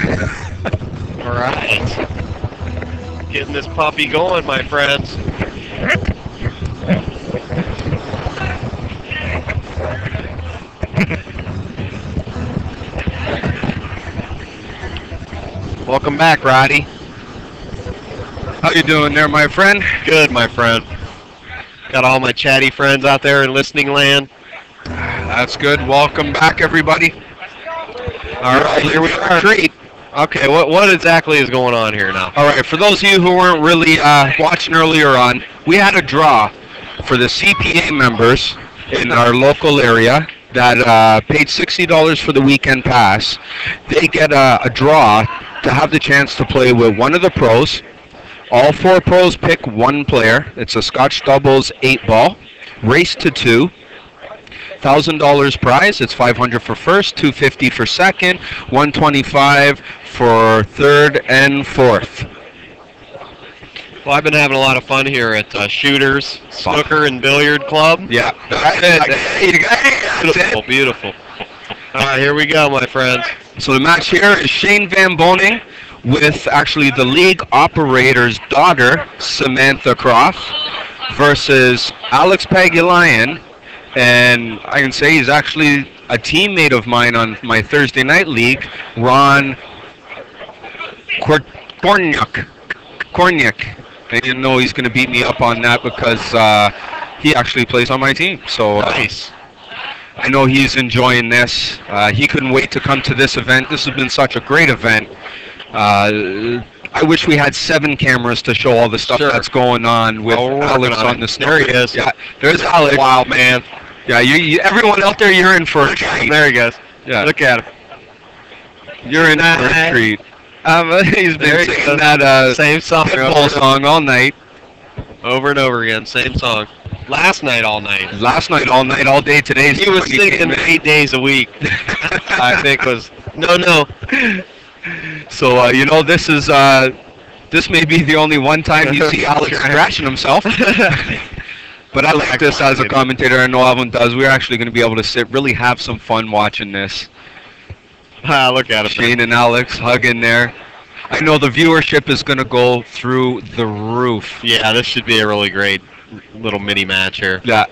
All right. Getting this puppy going, my friends. Welcome back, Roddy. How you doing there, my friend? Good, my friend. Got all my chatty friends out there in listening land. That's good. Welcome back, everybody. All right, here we are. Treat. Okay, what exactly is going on here now? All right, for those of you who weren't really watching earlier on, we had a draw for the CPA members in our local area that paid $60 for the weekend pass. They get a draw to have the chance to play with one of the pros. All 4 pros pick one player. It's a Scotch Doubles 8-ball. Race to 2. $1,000 prize. It's $500 for first, $250 for second, $125 for third and fourth. Well, I've been having a lot of fun here at Shooters Snooker and Billiard Club. Yeah. Beautiful, beautiful. All right, here we go, my friends. So the match here is Shane Van Boning with actually the league operator's daughter, Samantha Croft, versus Alex Pagulayan. And I can say he's actually a teammate of mine on my Thursday night league, Ron Korniak. And you know he's going to beat me up on that because he actually plays on my team. So Nice. I know he's enjoying this. He couldn't wait to come to this event. This has been such a great event. I wish we had 7 cameras to show all the stuff Sure. that's going on with Alex on the There he stage. is. Yeah, there's Alex. Wow, man. Yeah, everyone out there, you're in for a treat. There he goes. Yeah, Look at him. you're in for a treat. He's There been he singing goes. that Same song. Pitbull song all night. Over and over again. Same song. Last night, all night. Last night, all night, all day. Today's He was when he singing came in. 8 days a week. I think was no. So this is this may be the only one time you see Alex scratching himself. But I like this as a commentator. I know Alvin does. We're actually going to be able to sit, really have some fun watching this. Look at him. Shane and Alex hugging there. I know the viewership is going to go through the roof. Yeah, this should be a really great little mini match here. Yeah.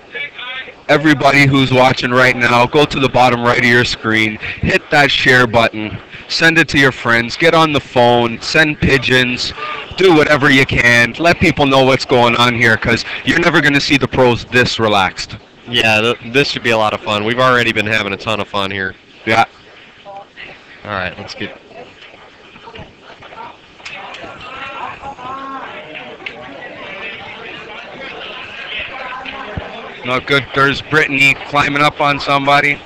Everybody who's watching right now, go to the bottom right of your screen, hit that share button, send it to your friends, get on the phone, send pigeons, do whatever you can. Let people know what's going on here because you're never going to see the pros this relaxed. Yeah, this should be a lot of fun. We've already been having a ton of fun here. Yeah. All right, let's get. No good. There's Brittany climbing up on somebody.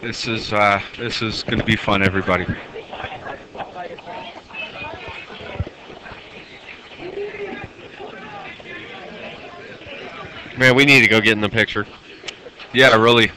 This is going to be fun, everybody. Man, we need to go get in the picture. Yeah, really.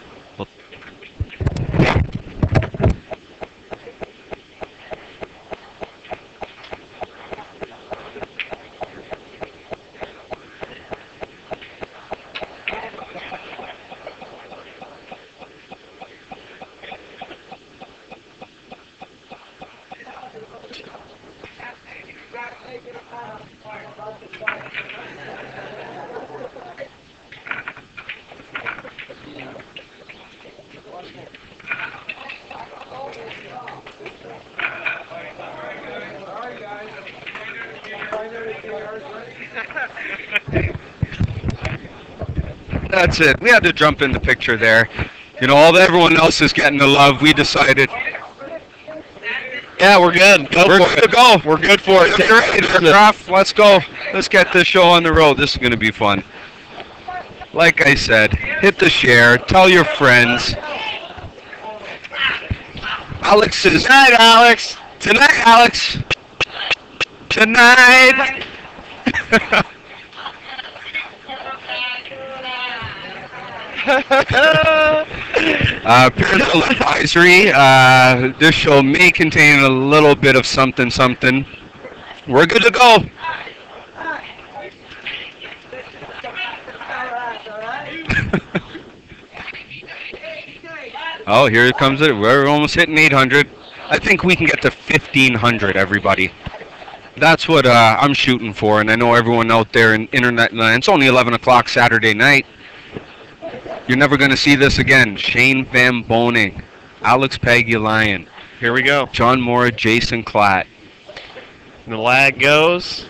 That's it. We had to jump in the picture there. You know, everyone else is getting the love. We decided. Yeah, we're good. We're good to go. We're good for it. We're off. Let's go. Let's get this show on the road. This is going to be fun. Like I said, hit the share. Tell your friends. Alex is. Tonight, Alex. Tonight, Alex. Tonight. Parental advisory. This show may contain a little bit of something. We're good to go. Oh, here it comes. We're almost hitting 800. I think we can get to 1,500, everybody. That's what I'm shooting for, and I know everyone out there in internet land. It's only 11 o'clock Saturday night. You're never going to see this again. Shane Van Boning, Alex Pagulayan. Here we go. John Moore, Jason Klatt. And the lag goes.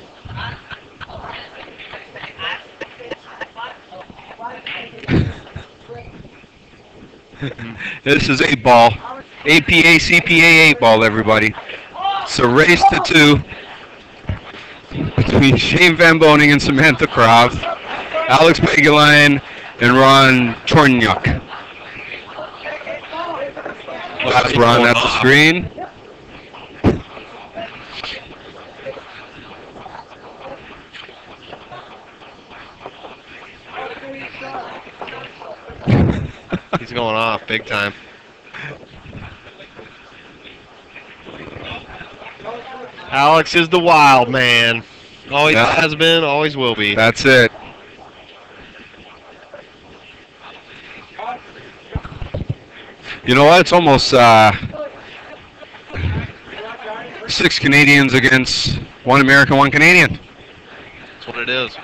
This is 8-ball. APA, CPA 8-ball, everybody. It's a race to 2 between Shane Van Boning and Samantha Croft, Alex Pagulayan, and Ron Chornyuk. That's Ron at the screen. He's going off big time. Alex is the wild man. Always has been, always will be. That's it. You know what? It's almost 6 Canadians against 1 American, 1 Canadian. That's what it is.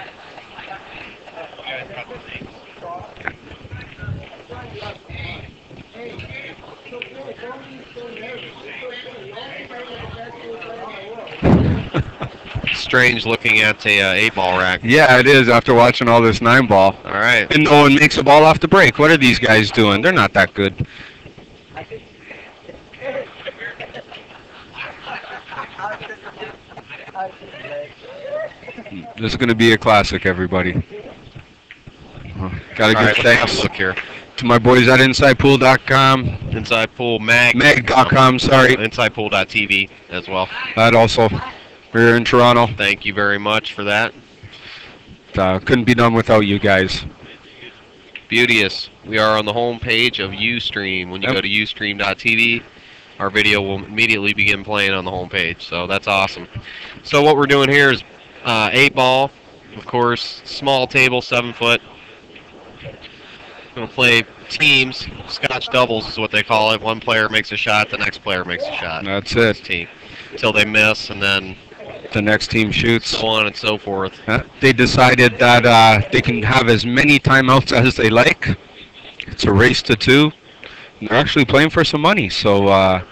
Strange looking at a 8-ball rack. Yeah, it is after watching all this 9-ball. All right. And no one makes a ball off the break. What are these guys doing? They're not that good. This is going to be a classic, everybody. Got to give thanks look here. to my boys at InsidePool.com. Inside Pool Mag. Mag.com, sorry. InsidePool.tv as well. That also. We're here in Toronto. Thank you very much for that. Couldn't be done without you guys. Beauteous. We are on the home page of Ustream. When you go to ustream.tv, our video will immediately begin playing on the home page. So that's awesome. So what we're doing here is 8-ball, of course, small table, 7 foot. Going to play teams. Scotch doubles is what they call it. One player makes a shot, the next player makes a shot. That's it. Team. Until they miss, and then the next team shoots. So on and so forth. They decided that they can have as many timeouts as they like. It's a race to 2. And they're actually playing for some money, so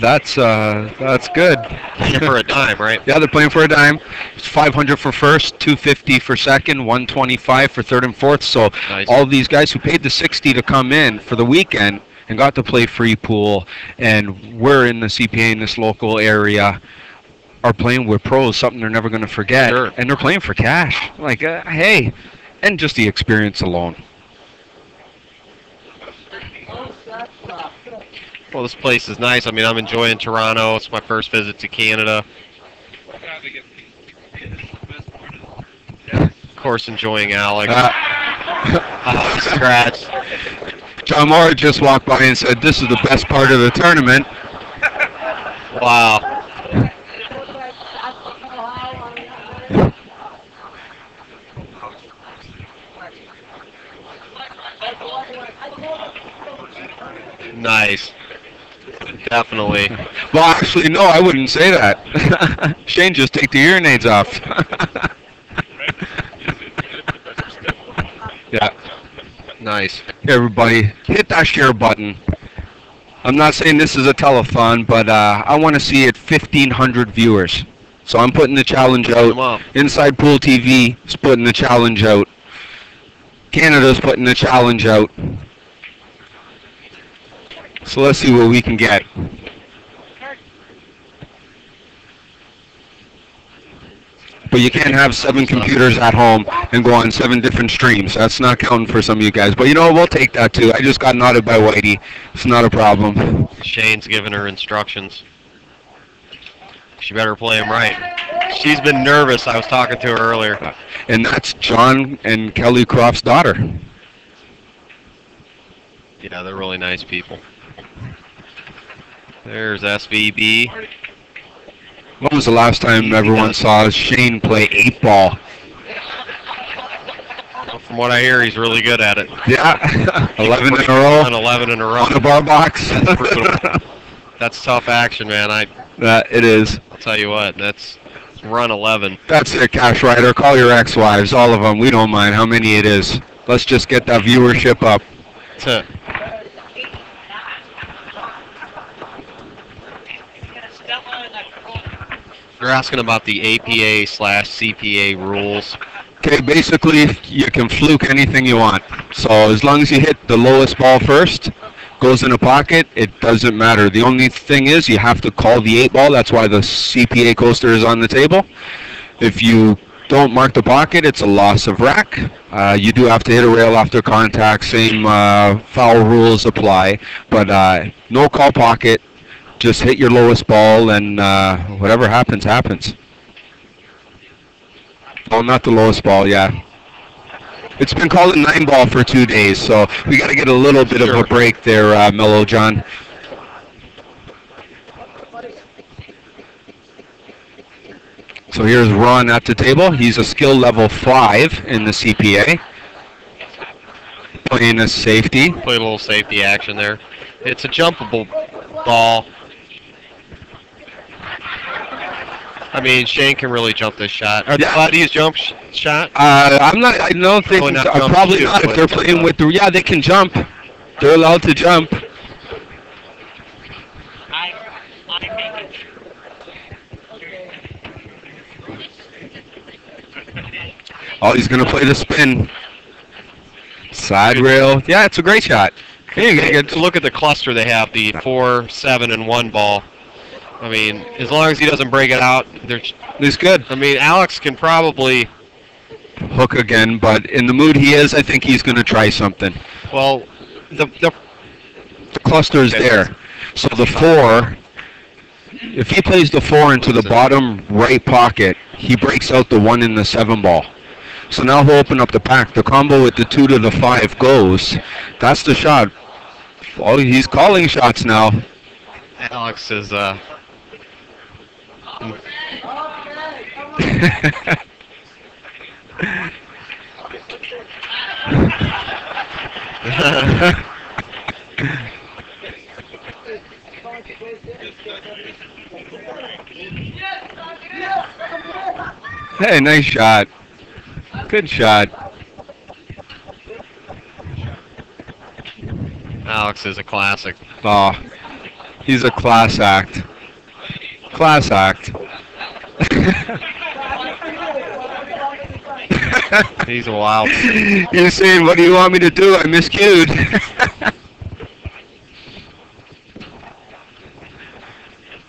that's good. For a dime, right? Yeah, they're playing for a dime. It's 500 for first, 250 for second, 125 for third and fourth. So nice. All these guys who paid the 60 to come in for the weekend and got to play free pool, and we're in the CPA in this local area, are playing with pros, something they're never going to forget. Sure. And they're playing for cash. Like, hey, and just the experience alone. Well, this place is nice. I mean, I'm enjoying Toronto. It's my first visit to Canada. Of course, enjoying Alex. Scratch. John Moore just walked by and said, "This is the best part of the tournament." Wow. Nice. Definitely. Well, actually, no, I wouldn't say that. Shane, just take the hearing aids off. Yeah. Nice. Hey, everybody, hit that share button. I'm not saying this is a telethon, but I want to see it 1,500 viewers. So I'm putting the challenge out. Inside Pool TV is putting the challenge out. Canada's putting the challenge out. So let's see what we can get. But you can't have 7 computers at home and go on 7 different streams. That's not counting for some of you guys. But you know what? We'll take that too. I just got nodded by Whitey. It's not a problem. Shane's giving her instructions. She better play him right. She's been nervous. I was talking to her earlier. And that's John and Kelly Croft's daughter. Yeah, they're really nice people. There's SVB. When was the last time everyone saw Shane play 8-ball? From what I hear, he's really good at it. Yeah, 11 in a row. On 11 in a row. On the bar box. That's brutal. That's tough action, man. It is. I'll tell you what, that's run 11. That's it, Cash Rider. Call your ex-wives, all of them. We don't mind how many it is. Let's just get that viewership up. That's it. You're asking about the APA/CPA rules. Okay, basically, you can fluke anything you want. So as long as you hit the lowest ball first, goes in a pocket, it doesn't matter. The only thing is you have to call the 8-ball. That's why the CPA coaster is on the table. If you don't mark the pocket, it's a loss of rack. You do have to hit a rail after contact. Same foul rules apply. But no call pocket. Just hit your lowest ball, and whatever happens, happens. Oh, not the lowest ball, yeah. It's been called a 9-ball for 2 days, so we got to get a little bit of a break there, Mellow John. So here's Ron at the table. He's a skill level 5 in the CPA. Playing a safety. Play a little safety action there. It's a jumpable ball. I mean, Shane can really jump this shot. Are they allowed to use jump shot? I'm not. I don't think. Probably not. If they're playing with the. Yeah, they can jump. They're allowed to jump. Oh, he's gonna play the spin. Side rail. Yeah, it's a great shot. Look at the cluster they have. The 4, 7, and 1 ball. I mean, as long as he doesn't break it out, he's good. I mean, Alex can probably hook again, but in the mood he is, I think he's going to try something. Well, the cluster is there. So the 4, if he plays the 4 into the bottom right pocket, he breaks out the 1 in the 7 ball. So now he'll open up the pack. The combo with the 2 to the 5 goes. That's the shot. Oh, he's calling shots now. Alex is Hey, nice shot. Good shot. Alex is a classic. Oh, he's a class act. Class act. He's a wild. You're saying, what do you want me to do? I miscued.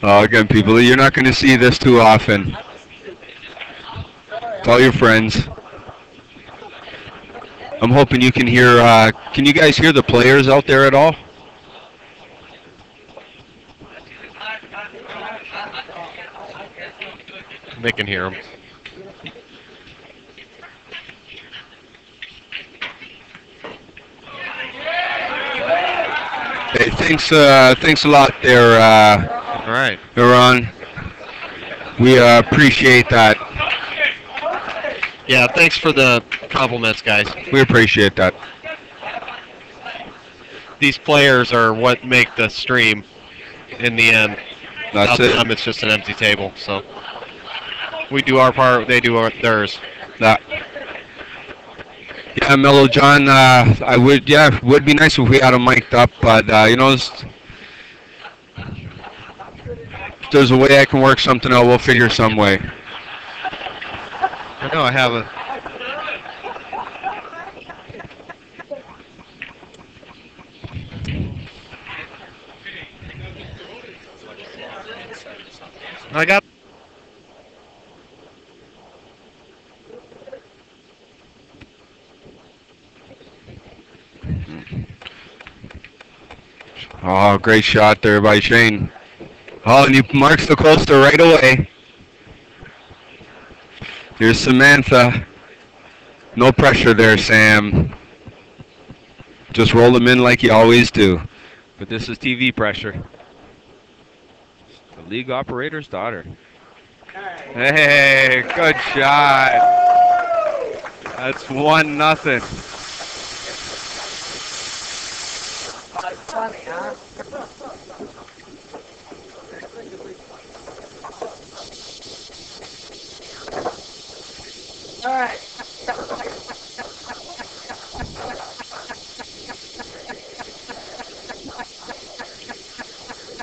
Oh, again, people, you're not going to see this too often. Tell your friends. I'm hoping you can hear, can you guys hear the players out there at all? They can hear them. Hey, thanks a lot there, all right, Ron. We appreciate that. Yeah, thanks for the compliments, guys. We appreciate that. These players are what make the stream in the end. That's it. It's just an empty table, so we do our part, they do theirs. Yeah, Mellow John, I would, would be nice if we had them mic'd up, but, you know, if there's a way I can work something out, we'll figure some way. I know I have a... I got... Oh, great shot there by Shane. Oh, and he marks the coaster right away. Here's Samantha. No pressure there, Sam. Just roll them in like you always do. But this is TV pressure. The league operator's daughter. Hey, good shot. That's 1-0.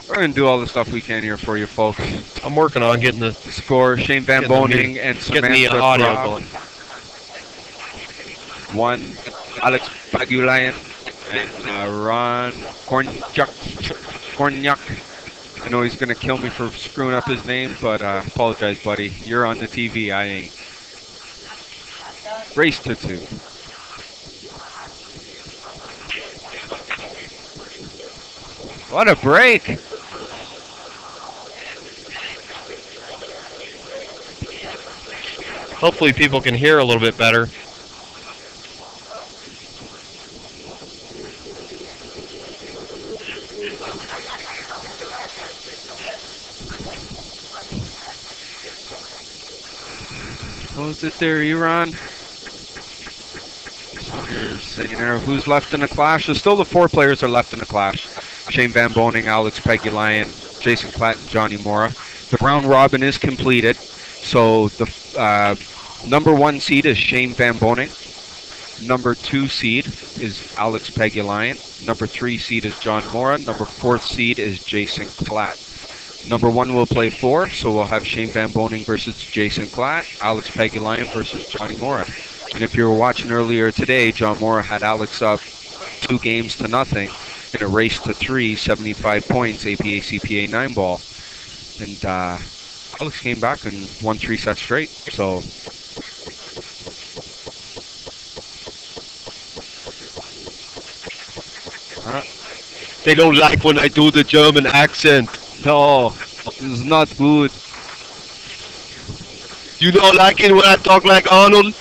We're going to do all the stuff we can here for you folks. I'm working on getting the Score, Shane Van Boning and getting the Samantha audio Croft. going. 1, Alex Pagulayan and Ron Kornyak. I know he's going to kill me for screwing up his name, but apologize, buddy. You're on the TV, I ain't. Race to 2. What a break! Hopefully people can hear a little bit better. Close it there, Iran. Sitting there, who's left in the clash? There's still the 4 players are left in the clash. Shane Van Boning, Alex Pegulayan, Jason Klatt, and Johnny Mora. The round robin is completed. So the number 1 seed is Shane Van Boning. Number 2 seed is Alex Pegulayan. Number 3 seed is John Mora. Number 4 seed is Jason Klatt. Number 1 will play 4, so we'll have Shane Van Boning versus Jason Klatt, Alex Pegulayan versus Johnny Mora. And if you were watching earlier today, John Mora had Alex up 2-0 in a race to 3, 75 points, APA CPA 9-ball. And Alex came back and won 3 sets straight. So They don't like when I do the German accent. no, it's not good. You don't like it when I talk like Arnold?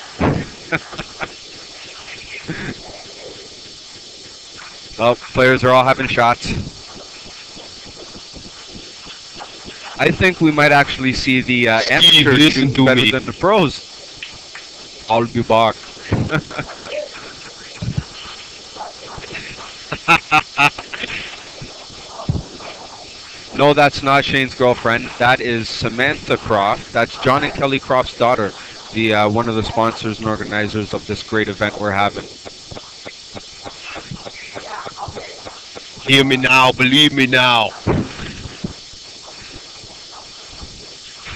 Well, players are all having shots. I think we might actually see the amateurs listen shoot to better me. than the pros. I'll be back. No, that's not Shane's girlfriend. That is Samantha Croft. That's John and Kelly Croft's daughter, the one of the sponsors and organizers of this great event we're having. Hear me now, believe me now.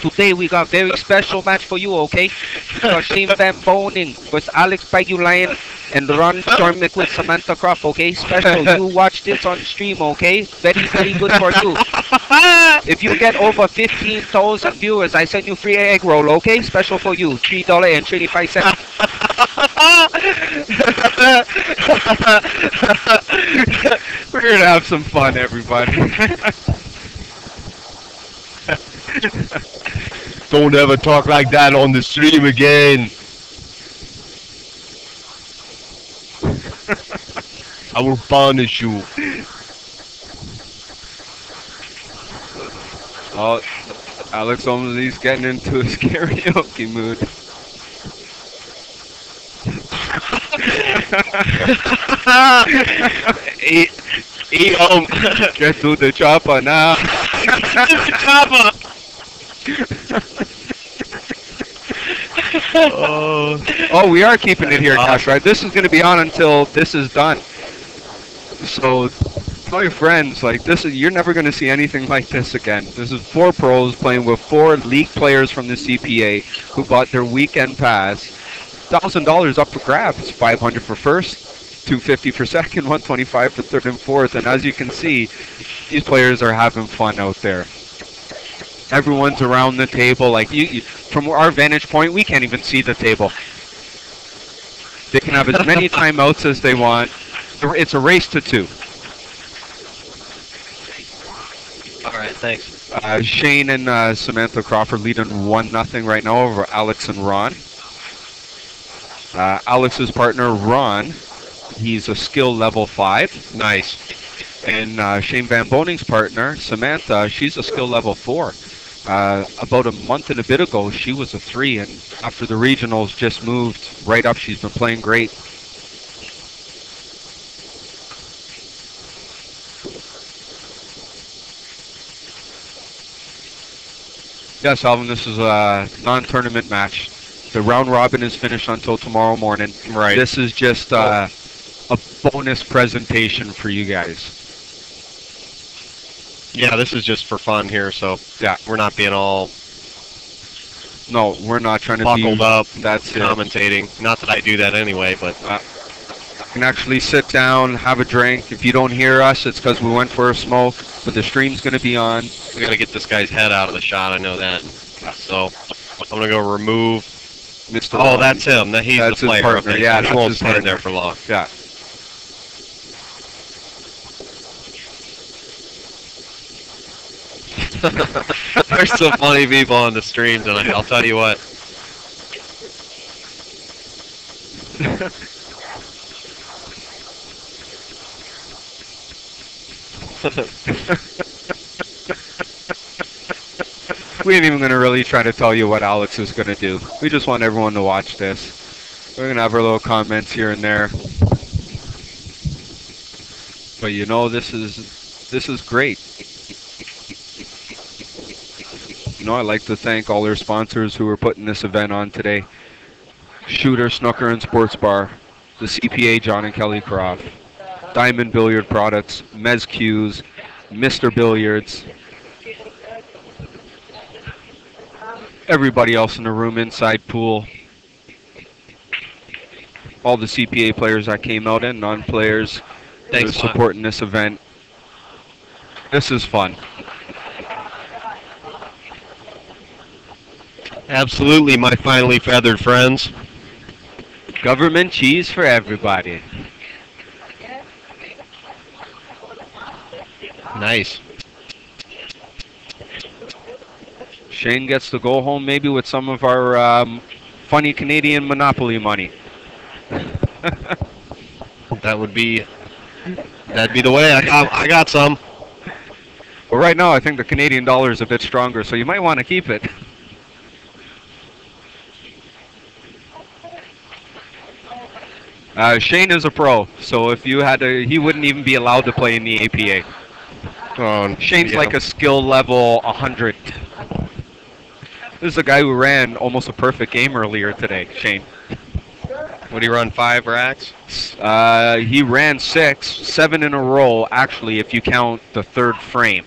Today we got very special match for you, okay? We got Shane Van Boning with Alex Pagulayan and Ron Stormick with Samantha Croft, okay? Special. You watch this on stream, okay? Very, very good for you. If you get over 15,000 viewers, I send you free egg roll, okay? Special for you. $3.35. We're here to have some fun, everybody. Don't ever talk like that on the stream again. I will punish you. Oh, Alex Omley's getting into his karaoke mood. Get to the chopper now. Chopper. Oh, we are keeping it here, Cash, right? This is going to be on until this is done. So, tell your friends, like, this is, you're never going to see anything like this again. This is 4 pros playing with 4 league players from the CPA who bought their weekend pass. $1,000 up for grabs. $500 for first, $250 for second, $125 for third and fourth. And as you can see, these players are having fun out there. Everyone's around the table. Like from our vantage point, we can't even see the table. They can have as many timeouts as they want. It's a race to 2. All right, thanks. Shane and Samantha Crawford leading 1-0 right now over Alex and Ron. Alex's partner, Ron, he's a skill level 5. Nice. And Shane Van Boning's partner, Samantha, she's a skill level 4. About a month and a bit ago, she was a 3, and after the regionals just moved right up. She's been playing great. Yes, Alvin, this is a non-tournament match. The round robin is finished until tomorrow morning. Right. This is just a bonus presentation for you guys. Yeah, this is just for fun here, so Yeah. we're not being all No, we're not trying to buckled be up, That's it. commentating. Not that I do that anyway, but You can actually sit down, have a drink. If you don't hear us, it's because we went for a smoke, but the stream's going to be on. we got to get this guy's head out of the shot. I know that. So I'm gonna go remove. Mr. Oh, Long. that's him. He's That's the his player. partner. Okay. Yeah, he that's won't his stand partner. there for long. Yeah. There's some funny people on the stream tonight. I'll tell you what. We ain't even going to really try to tell you what Alex is going to do. We just want everyone to watch this. We're going to have our little comments here and there. But you know, this is great. You know, I'd like to thank all our sponsors who are putting this event on today. Shooter, Snooker, and Sports Bar, the CPA John and Kelly Croft, Diamond Billiard Products, Mez Cues, Mr. Billiards, everybody else in the room, Inside Pool, all the CPA players that came out and non-players that Thanks are a lot. supporting this event. This is fun. Absolutely, my finely feathered friends. Government cheese for everybody. Nice. Shane gets to go home maybe with some of our funny Canadian Monopoly money. That'd be the way. I got some. But right now, I think the Canadian dollar is a bit stronger, so you might want to keep it. Shane is a pro, so if you had to, he wouldn't even be allowed to play in the APA. Shane's yeah. like a skill level 100. This is a guy who ran almost a perfect game earlier today, Shane. Would he run 5 racks? He ran 6, 7 in a row, actually, if you count the third frame.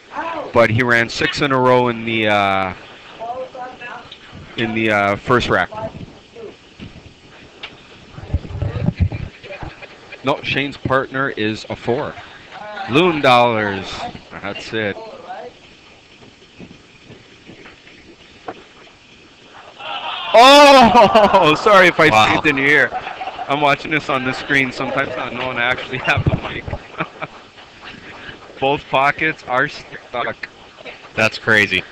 But he ran 6 in a row in the first rack. No, Shane's partner is a 4. Loon dollars. That's it. Oh, sorry if I Wow. squeezed in your ear. I'm watching this on the screen, sometimes not knowing I actually have the mic. Both pockets are stuck. That's crazy.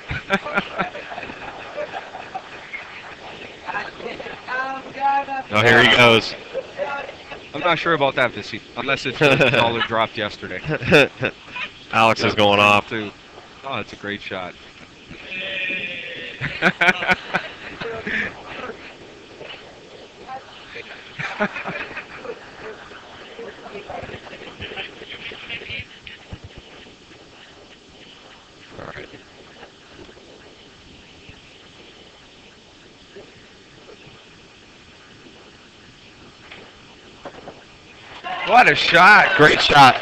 Oh, here he goes. I'm not sure about that, Vissy, unless it's just the dollar dropped yesterday. Alex is going off. Too. Oh, that's a great shot. All right. What a shot! Great shot.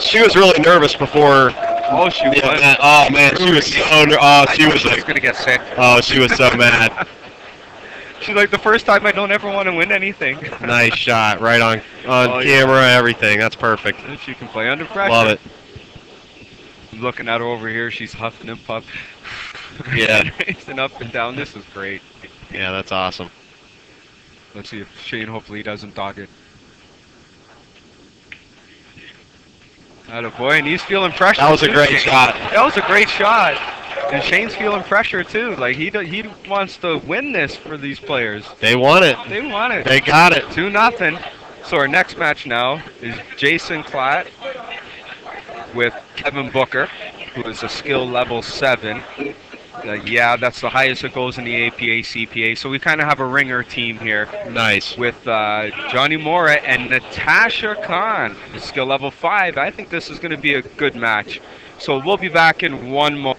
She was really nervous before. Oh, she was. Oh man, she was so. She was She's like. gonna get sick. Oh, she was so mad. She's like, the first time I don't ever want to win anything. Nice shot, right on Oh, yeah. camera, everything. That's perfect. She can play under pressure. Love it. I'm looking at her over here. She's huffing and puffing. Yeah. Racing up and down. This is great. Yeah, that's awesome. Let's see if Shane hopefully doesn't dog it. Attaboy, and he's feeling pressure. That was a too, great Shane. shot. That was a great shot. And Shane's feeling pressure too. Like he wants to win this for these players. They won it. They want it. They got it. 2-0. So our next match now is Jason Klatt with Kevin Booker, who is a skill level 7. Yeah, that's the highest it goes in the APA CPA. So we kind of have a ringer team here. Nice. With Johnny Mora and Natasha Khan, skill level 5. I think this is going to be a good match. So we'll be back in one more.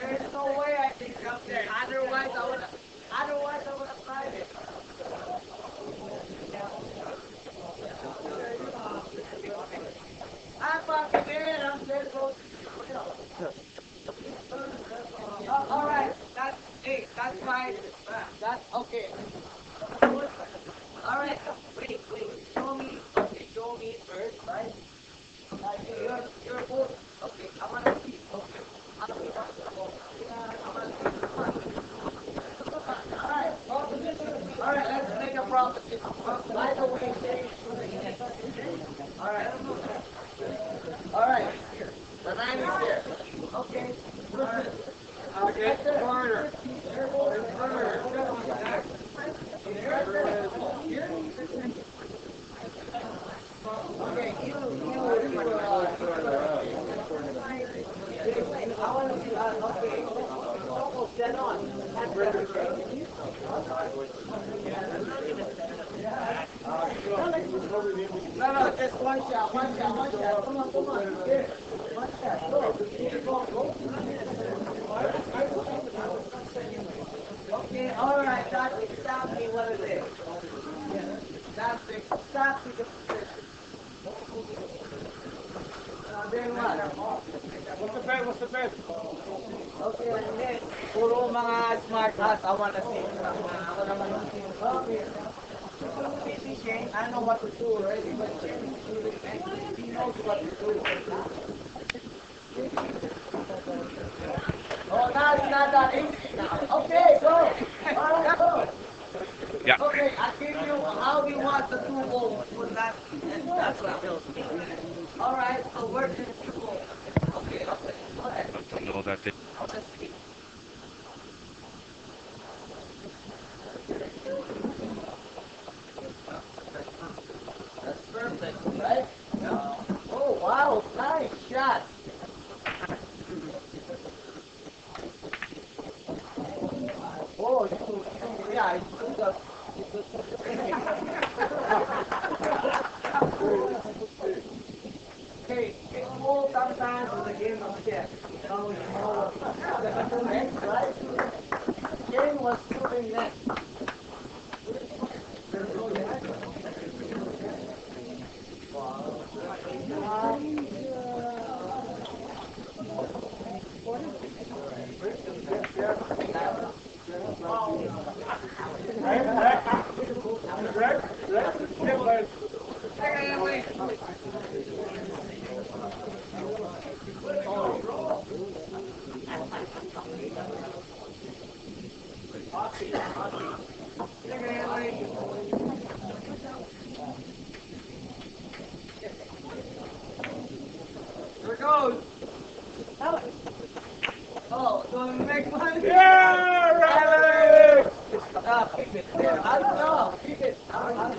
There's no way I can come there. Otherwise, I would have tried it. I'm fucking there. I'm dead close. All right. That's fine. That's okay. All right. Wait. Show me. Okay, show me first, right? You're both. Okay, I want to see. Okay. All right, let's make a proposition. Right away. All right. The man is here. Okay. Okay. Corner. Okay. I want to see. Okay. Stand on. No, just one shot. Come on. Here. One shot. Go. Okay, all right. That's exactly what it is. That's exactly the position. Then what? What's the best? Okay, and then, puro mga smart ass, I wanna see. Okay. I know what to do already, but he knows what to do. Oh, now it's not that easy now. Okay, go. All right, go. Yeah. Okay, I give you how we want the 2 goals for that. That's what I All right, so where did you go? Okay. Go ahead. I know that they That's perfect, right? Oh, wow, nice shot. Oh, yeah, it's good. Hey, it's all sometimes in the game of chess. You know, the next, right? Game was shooting next. Here it goes. Oh, so we make one? Yeah, right! Keep it there. I don't know. Keep it. How much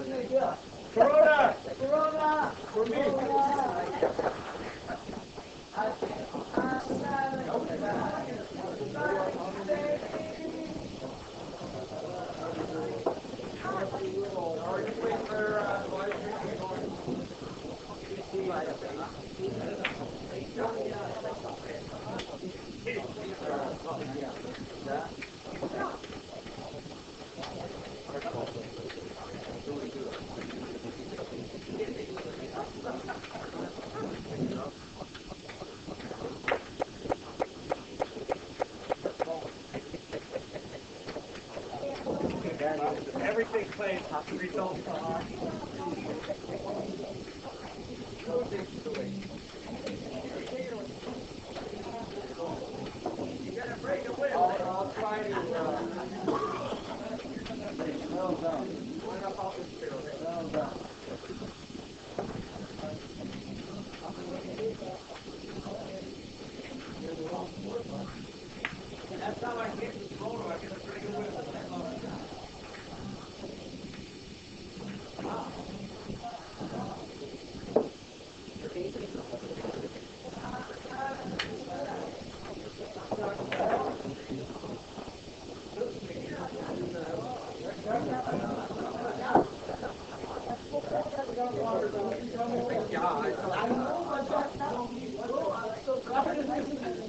do you get? Corona! For me.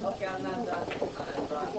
Okay, I'm not done. But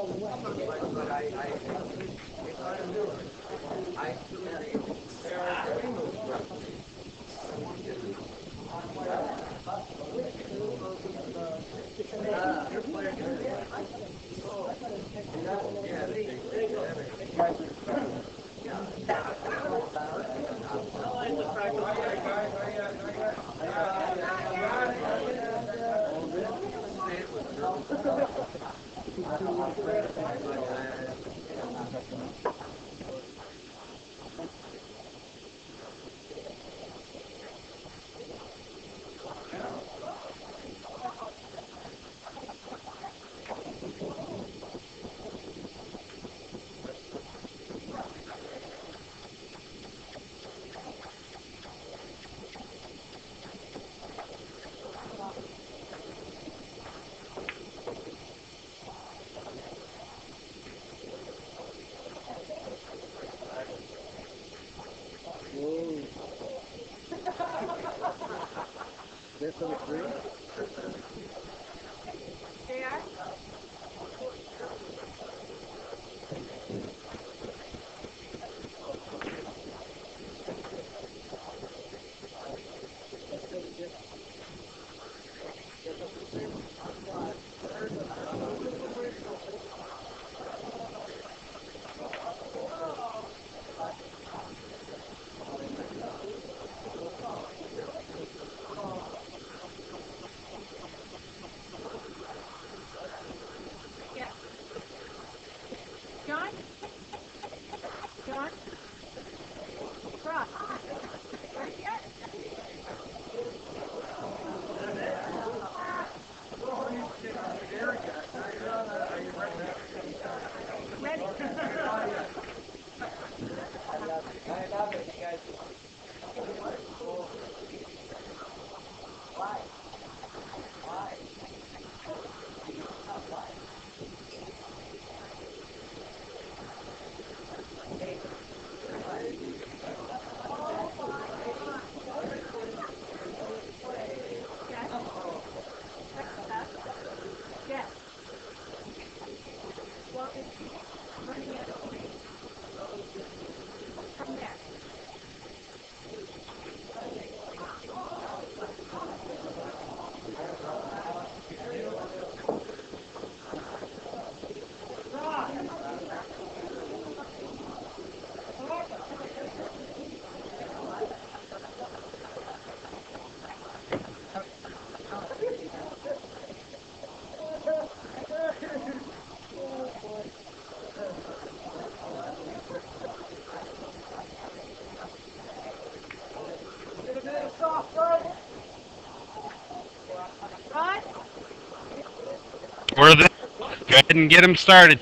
We're there. Go ahead and get them started.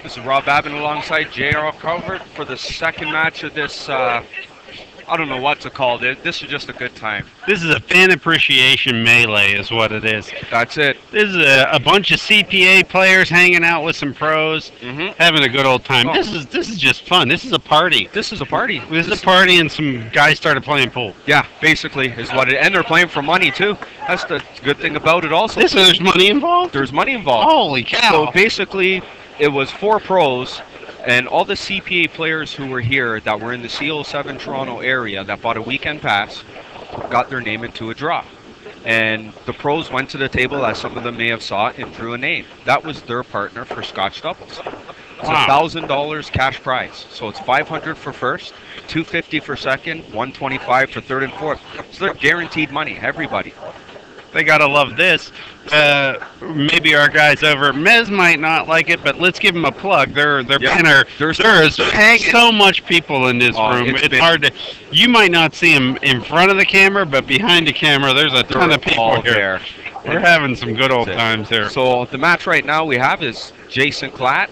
This is Rob Babin alongside J.R. Calvert for the second match of this. I don't know what to call it. This is just a good time. This is a fan appreciation melee is what it is. That's it. This is a bunch of CPA players hanging out with some pros, having a good old time. Oh. This is just fun. This is a party. This is a party. This is a party, and some guys started playing pool. Yeah, basically is what it. And they're playing for money too. That's the good thing about it. Also, There's money involved. there's money involved. Holy cow! So basically, it was 4 pros, and all the CPA players who were here that were in the CO7 Toronto area that bought a weekend pass got their name into a draw. And the pros went to the table, as some of them may have saw, and drew a name. That was their partner for Scotch doubles. It's Wow. $1,000 cash prize. So it's $500 for first, $250 for second, $125 for third and fourth. So they're guaranteed money, everybody. They gotta love this. Maybe our guys over at Mez might not like it, but let's give them a plug. Their Yeah. banner. There's There is hanging. so much people in this Oh, room. it's It's been- hard to. You might not see them in front of the camera, but behind the camera, there's a ton of people all here. there. We're having some good old That's it. times here. So the match right now we have is Jason Klatt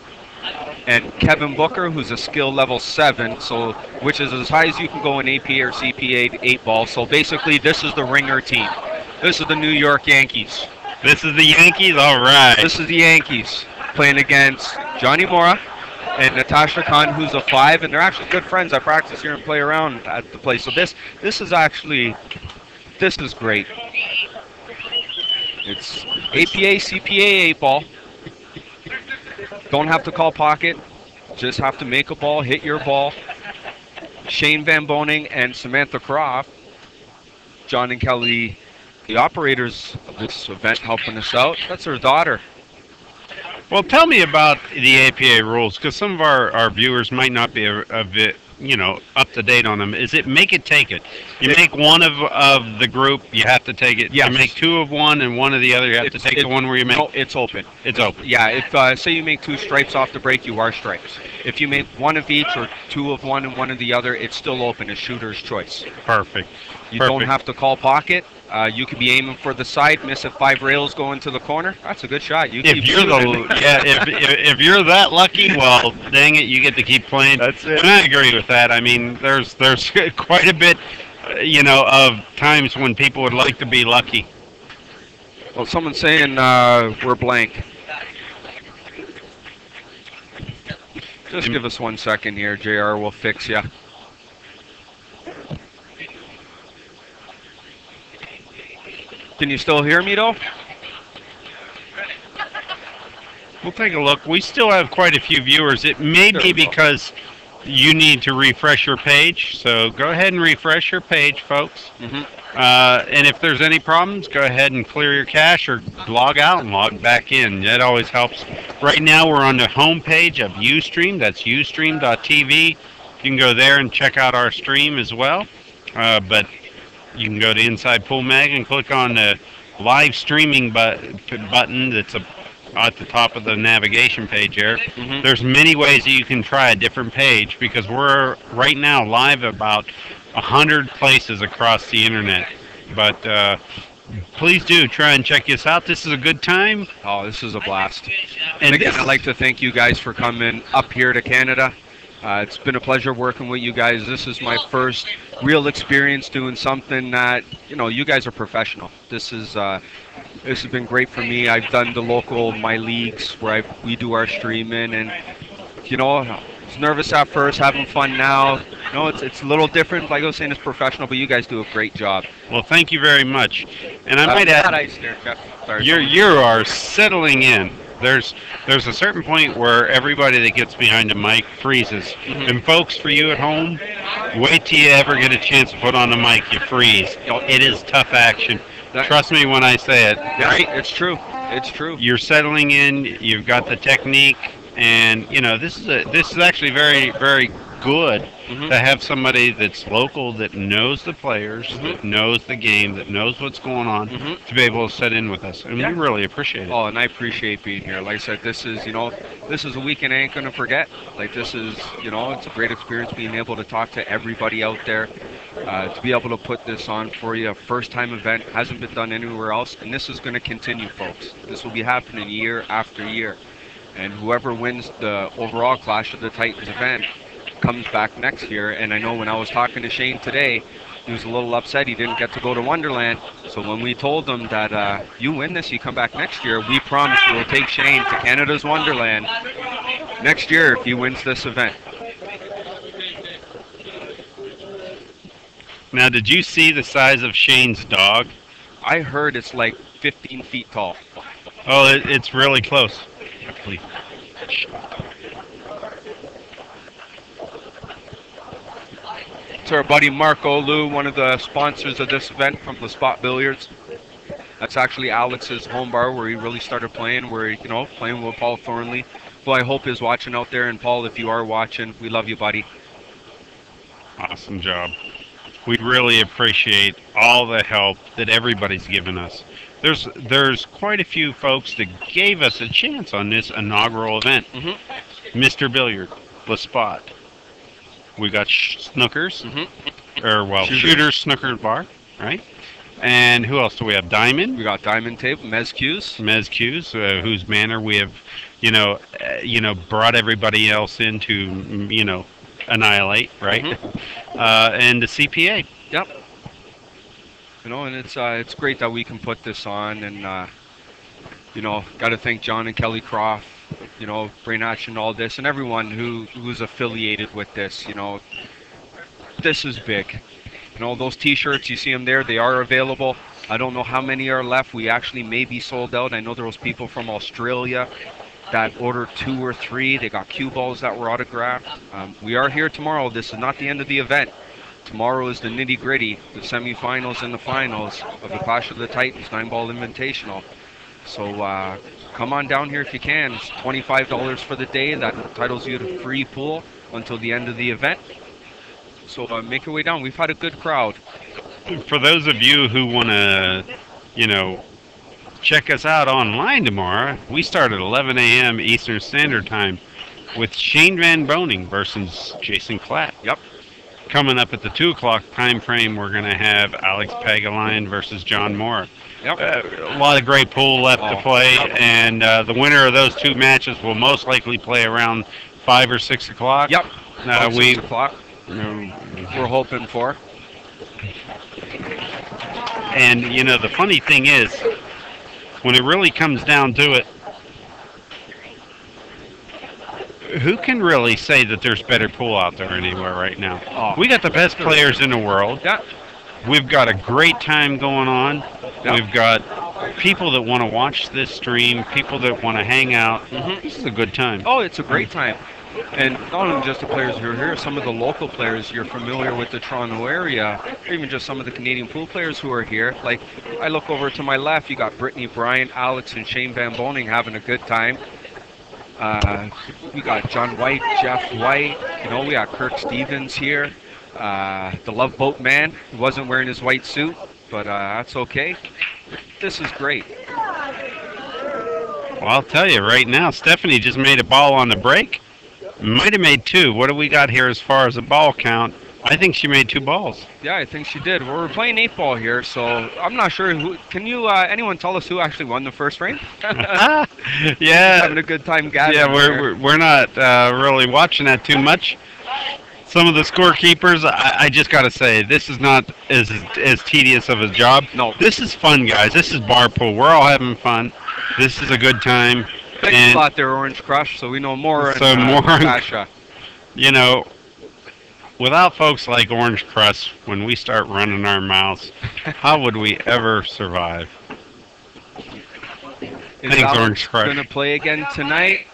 and Kevin Booker, who's a skill level 7, so which is as high as you can go in APA or CPA 8 ball. So basically, this is the ringer team. This is the New York Yankees. This is the Yankees. All right. This is the Yankees playing against Johnny Mora and Natasha Khan, who's a 5, and they're actually good friends. I practice here and play around at the place. So this is actually, this is great. It's APA, CPA 8 ball. Don't have to call pocket. Just have to make a ball, hit your ball. Shane Van Boning and Samantha Croft, John and Kelly, the operators of this event, helping us out. That's her daughter. Well, tell me about the APA rules, because some of our viewers might not be a bit, up to date on them. Is it make it, take it? You make one of the group, you have to take it. Yes. You make two of one and one of the other, you have to take the one where you make. No, it's open. It's open. Yeah, if say you make 2 stripes off the break, you are stripes. If you make 1 of each or 2 of one and 1 of the other, it's still open. It's shooter's choice. Perfect. You Perfect. don't have to call pocket. You could be aiming for the side, miss at 5 rails going to the corner. That's a good shot. You keep If you're shooting. if you're that lucky, well, dang it, you get to keep playing. That's it. And I agree with that. I mean, there's quite a bit, of times when people would like to be lucky. Well, someone's saying we're blank. Just give us 1 second here, JR. We'll fix ya. Can you still hear me, though? We'll take a look. We still have quite a few viewers. It may There be we go. because you need to refresh your page. So go ahead and refresh your page, folks. Mm-hmm. And if there's any problems, go ahead and clear your cache or log out and log back in. That always helps. Right now we're on the home page of Ustream. That's ustream.tv. You can go there and check out our stream as well. But you can go to Inside Pool Mag and click on the live streaming button that's at the top of the navigation page there. Mhm. There's many ways that you can try a different page because we're right now live about 100 places across the internet. But please do try and check us out. This is a good time. Oh, this is a blast. And And again, this- I'd like to thank you guys for coming up here to Canada. It's been a pleasure working with you guys. This is my first real experience doing something that, you guys are professional. This has been great for me. I've done the local, my leagues where we do our streaming, and, I was nervous at first, having fun now. It's a little different. Like I was saying, it's professional, but you guys do a great job. Well, thank you very much. And I might That add, ice there, Jeff. Sorry. you are settling in. There's a certain point where everybody that gets behind the mic freezes. Mhm. And folks, for you at home, wait till you ever get a chance to put on the mic, you freeze. It is tough action. That- Trust me when I say it. Yeah, Right? it's true. It's true. You're settling in. You've got the technique, and this is actually very, very good Mhm. to have somebody that's local, that knows the players, that knows the game, that knows what's going on, Mhm. to be able to sit in with us, and Yeah. we really appreciate it. Oh, and I appreciate being here. Like I said, this is a weekend I ain't gonna forget. Like this is, it's a great experience being able to talk to everybody out there, to be able to put this on for you. A first-time event, hasn't been done anywhere else, and this is gonna continue, folks. This will be happening year after year, and whoever wins the overall Clash of the Titans event comes back next year. And I know when I was talking to Shane today, he was a little upset he didn't get to go to Wonderland. So when we told him that you win this, you come back next year, we promise we'll take Shane to Canada's Wonderland next year if he wins this event. Now, did you see the size of Shane's dog? I heard it's like 15 feet tall. Oh, it's really close. Please. To our buddy Marco Liu, one of the sponsors of this event from the Spot Billiards. That's actually Alex's home bar where he really started playing, where you know, playing with Paul Thornley, who I hope is watching out there. And Paul, if you are watching, we love you, buddy. Awesome job. We really appreciate all the help that everybody's given us. There's quite a few folks that gave us a chance on this inaugural event. Mr. Billiard, Le Spot. We got Snookers, Shooters Snooker Bar, right? And who else do we have? Diamond. We got Diamond Tape, Mez Q's, whose banner we have, brought everybody else in to, annihilate, right? And the CPA. Yep. You know, and it's great that we can put this on, and got to thank John and Kelly Croft, Brain Action, all this, and everyone who's affiliated with this. This is big. Those T-shirts, you see them there, they are available. I don't know how many are left. We actually may be sold out. I know there was people from Australia that ordered 2 or 3. They got cue balls that were autographed. We are here tomorrow. This is not the end of the event. Tomorrow is the nitty-gritty, the semifinals and the finals of the Clash of the Titans 9-Ball Invitational. So come on down here if you can. It's $25 for the day. That entitles you to free pool until the end of the event. So make your way down. We've had a good crowd. For those of you who want to, check us out online tomorrow, we start at 11 a.m. Eastern Standard Time with Shane Van Boning versus Jason Klatt. Yep. Coming up at the 2 o'clock time frame, we're going to have Alex Pagalian versus John Moore. Yep. A lot of great pool left to play, and the winner of those 2 matches will most likely play around 5 or 6 o'clock. Yep. 6 o'clock. We're hoping for. And, the funny thing is, when it really comes down to it, who can really say that there's better pool out there anywhere right now? We got the best players in the world. Yeah. We've got a great time going on. Yeah. We've got people that want to watch this stream, people that want to hang out. This is a good time. Oh, it's a great time. And not only just the players who are here, some of the local players you're familiar with the Toronto area, or even just some of the Canadian pool players who are here. Like, I look over to my left, you got Brittany Bryant, Alex, and Shane Van Boning having a good time. We got John White, Jeff White, we got Kirk Stevens here. The Love Boat Man, he wasn't wearing his white suit, but that's okay. This is great. Well, I'll tell you right now, Stephanie just made a ball on the break. Might have made 2. What do we got here as far as a ball count? I think she made 2 balls. Yeah, I think she did. Well, we're playing 8-ball here, so I'm not sure who. Can you anyone tell us who actually won the first frame? Yeah, having a good time gathering. Yeah, we're not really watching that too much. Some of the scorekeepers, I just got to say, this is not as tedious of a job. No. This is fun, guys. This is bar pool. We're all having fun. This is a good time. Thanks a lot there, Orange Crush, so we know more. So more, Natasha. Without folks like Orange Crush, when we start running our mouths, how would we ever survive? Thanks, Orange Crush. Going to play again tonight.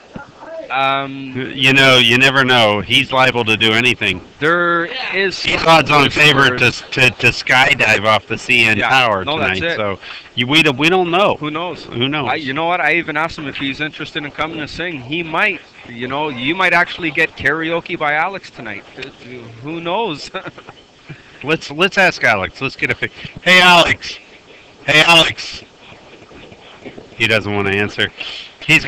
You never know. He's liable to do anything. There is. He's odds-on favorite to skydive off the CN Tower tonight. That's it. So we don't know. Who knows? Who knows? You know what? I even asked him if he's interested in coming to sing. He might. You might actually get karaoke by Alex tonight. Who knows? Let's ask Alex. Let's get a pic. Hey, Alex. He doesn't want to answer. He's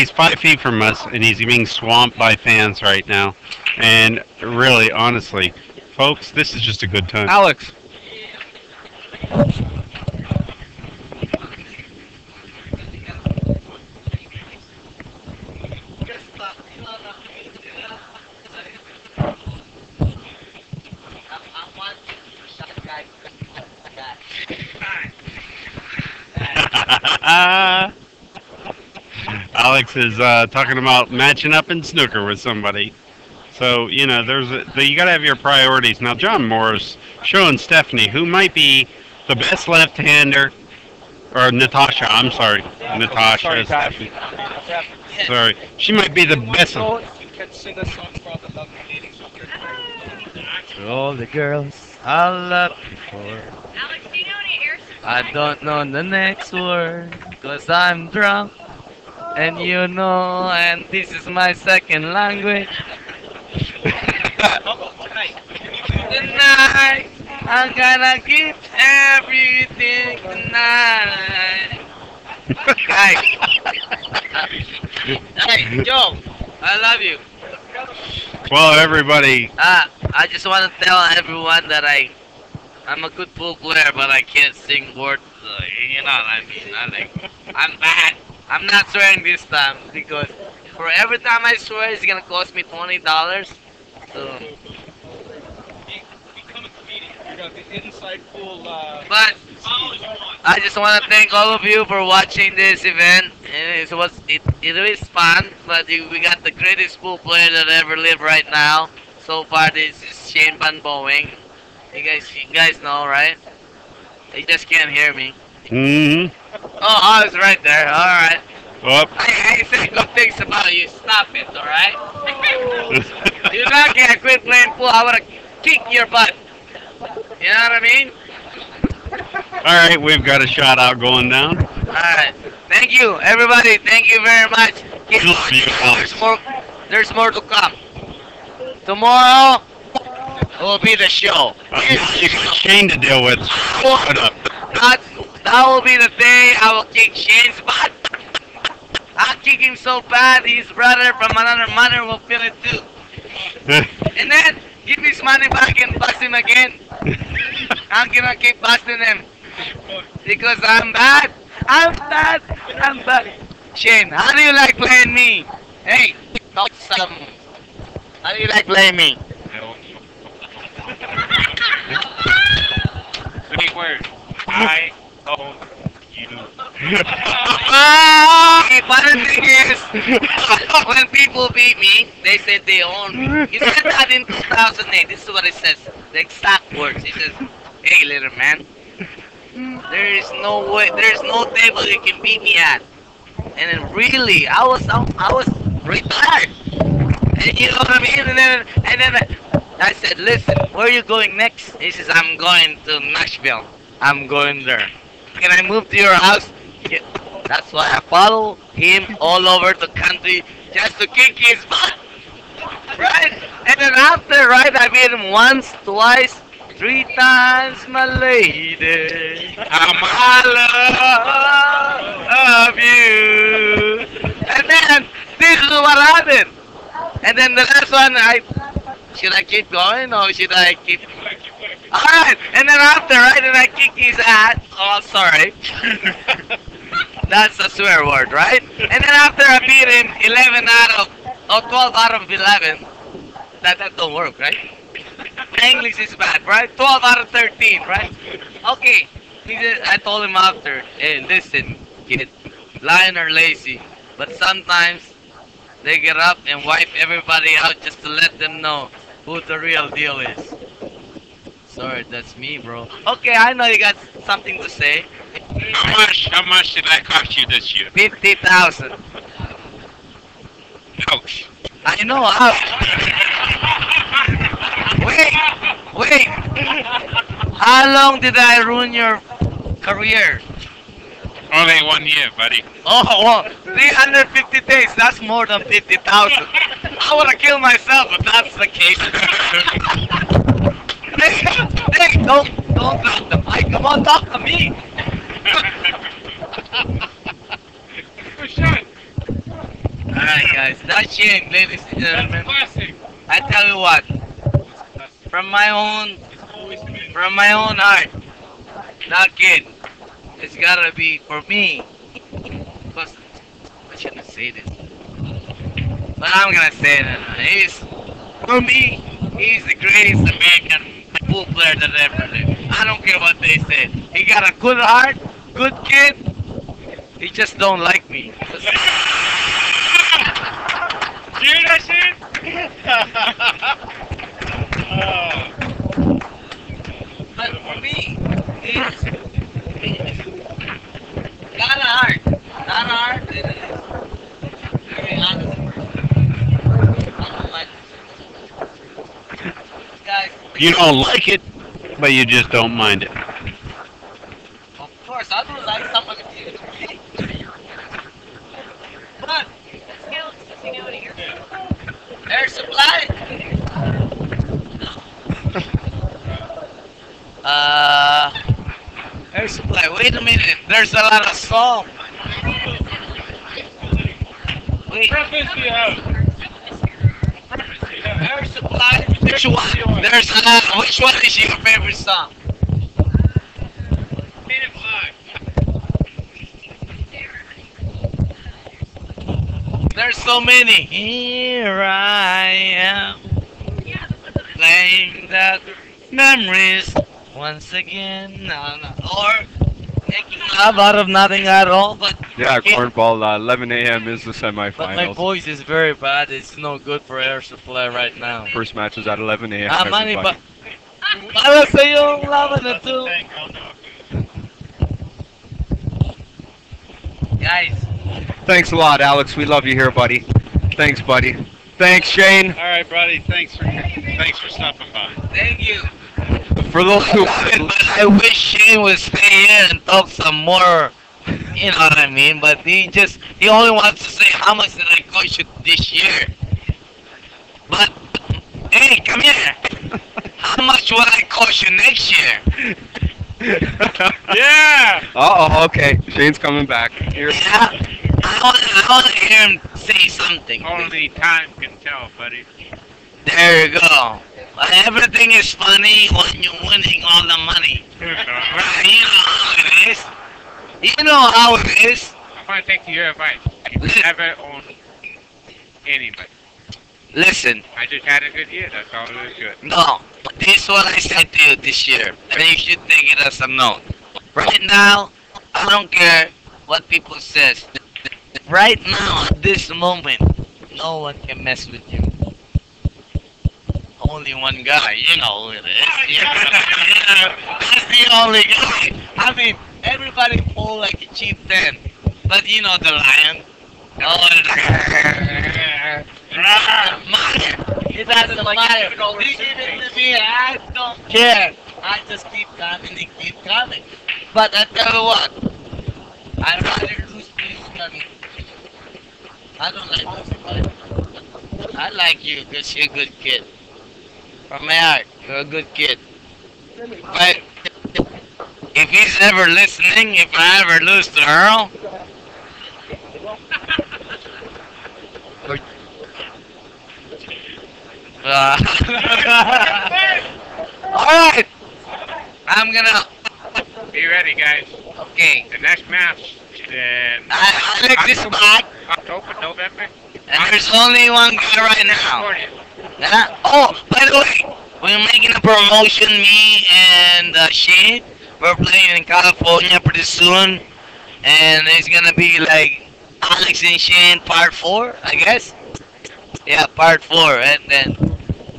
5 feet from us, and he's being swamped by fans right now. And really, honestly, folks, this is just a good time. Alex. Alex is talking about matching up in snooker with somebody. So, you got to have your priorities. Now, John Moore's showing Stephanie, who might be the best left-hander, or Natasha, I'm sorry. Natasha. Stephanie. Sorry. She might be the best. To all the girls I loved before. Alex, do you know any air supply? I don't know the next word, cause I'm drunk. And you know, and this is my second language. Tonight, I'm gonna give everything tonight. Hey, hey, Joe, I love you. Well, everybody, I just want to tell everyone that I'm a good pool player, but I can't sing words. You know what I mean? I'm bad. I'm not swearing this time because for every time I swear, it's gonna cost me $20. So. But I just want to thank all of you for watching this event. And it is fun, but we got the greatest pool player that ever lived right now. So far, this is Shane Van Boeing. You guys know, right? You just can't hear me. mm-hmm. Oh, I was right there. All right. Well, I say good things about you. Stop it, all right? You're not gonna quit playing pool. I wanna kick your butt. You know what I mean? all right, we've got a shout out going down. Alright. Thank you, everybody. Thank you very much. Keep Love you, Alex. there's more to come. Tomorrow will be the show. You got Shane to deal with. Shut up. That will be the day I will kick Shane's butt. I'll kick him so bad his brother from another mother will feel it too. And then give his money back and bust him again. I'm gonna keep busting him. Because I'm bad. I'm bad. Shane, how do you like playing me? Hey, talk some. How do you like playing me? Big word. I own you. But the thing is, when people beat me, they say they own me. He said that in 2008. This is what it says. The exact words. He says, "Hey, little man, there is no way, there is no table you can beat me at." And then really, I was retired. And you know what I mean? And then I said, "Listen, where are you going next?" He says, "I'm going to Nashville. I'm going there. Can I move to your house?" Yeah. That's why I follow him all over the country just to kick his butt. Right? And then after, right, I beat him once, twice, 3 times, my lady. I love you. And then this is what happened. And then the last one, should I keep going or should I keep? Alright, and then after, right, and I kick his ass. Oh, sorry. That's a swear word, right? And then after I beat him 12 out of 11. That don't work, right? English is bad, right? 12 out of 13, right? Okay. I told him after, hey, listen, kid, lion are lazy, but sometimes they get up and wipe everybody out just to let them know who the real deal is. Sorry, that's me, bro. Okay, I know you got something to say. How much did that cost you this year? 50,000. Ouch. I know. Wait. How long did I ruin your career? Only 1 year, buddy. Oh, 350 days. That's more than 50,000. I want to kill myself if that's the case. Hey, don't drop the mic. Come on, talk to me. Alright, guys. That's Shane, ladies and gentlemen. I tell you what. From my own heart. Not kid. It's gotta be for me. Because I shouldn't say this. But I'm gonna say it. For me, he's the greatest American pool player that ever lived. I don't care what they say. He got a good heart, good kid. He just don't like me. Hear that shit? But for me, he's got a heart. Not a heart. Very honest person. I don't like it. Guys, You don't like it, but you just don't mind it. Air Supply. Wait a minute. There's a lot of salt. Wait. Air Supply. Which one? There's a lot. Which one is your favorite song? There's so many. Here I am, playing that memories once again. No, no. Or making love out of nothing at all. But Yeah, cornball. 11 a.m. is the but my semifinals. voice is very bad. It's no good for Air Supply right now. First match is at 11 a.m. Ah, money, everybody. but para sa yung laban na to. Guys, Thanks a lot, Alex. We love you here, buddy. Thanks, buddy. Thanks, Shane. All right, buddy. Thanks for stopping by. thank you. For those who But I wish Shane would stay here and talk some more. You know what I mean? But he only wants to say how much did I coach you this year. But hey, come here. How much will I coach you next year? Yeah. Uh-oh, okay. Shane's coming back. Here. Yeah. I want to hear him say something. Only time can tell, buddy. There you go. Everything is funny when you're winning all the money. Right? You know how it is. You know how it is. I want to take your advice. You never own anybody. Listen, I just had a good year. That's all it is good. no. This is what I said to you this year. And you should take it as a note. Right now, I don't care what people says. Right now, at this moment, no one can mess with you. Only one guy, you know who it is. That's the only guy. I mean, everybody pull like a chieftain, but you know the lion. Oh, it doesn't matter. Even to me, I don't care. I just keep coming and keep coming. But I tell you what, I'd rather lose this money. I don't like losing money. I like you because you're a good kid. From my heart, you're a good kid. But if he's ever listening, if I ever lose to Earl, alright, I'm gonna. Be ready, guys. Okay, The next match in I like this spot, October, November. and there's only one guy right now. California. Yeah. Oh, by the way, we're making a promotion, me and Shane. We're playing in California pretty soon, and it's gonna be like Alex and Shane part 4, I guess. Yeah, part 4, and then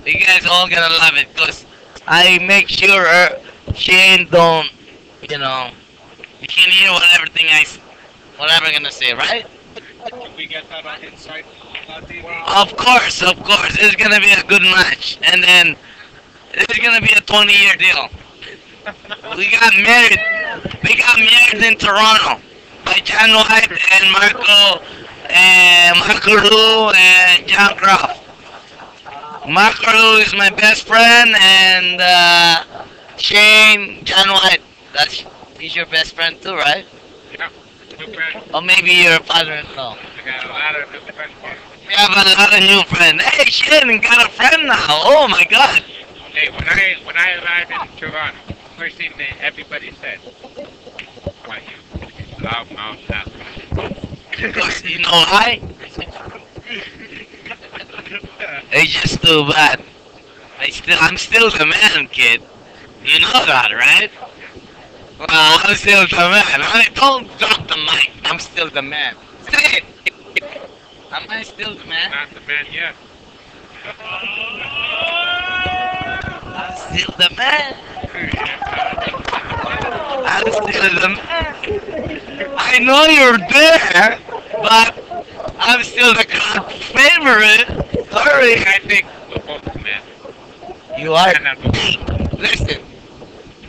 you guys all gonna love it, cause I make sure Shane don't, you know, you can hear whatever I'm gonna say, right? Can we get that on Inside TV? Of course, it's gonna be a good match, and then it's gonna be a 20-year deal. We got married in Toronto by John White and Marco Lu and John Croft. Marco Lu is my best friend, and Shane, John White, he's your best friend too, right? Yeah. New friends. Or maybe your father-in-law. We got a lot of new friends. We have a lot of new friends. Hey, Shane got a friend now. Oh my God. Hey, when I arrived in Toronto, first thing that everybody said, "Why you loud mouth that?" Because you know why? It's just too bad. I'm still the man, kid. You know that, right? Well, I'm still the man. Don't drop the mic. I'm still the man. Say it. Am I still the man? Not the man yet. I'm still the man. I'm still the man. I know you're there, but I'm still the God favorite. Sorry. I think we're both the man. You are. And I'm the Listen,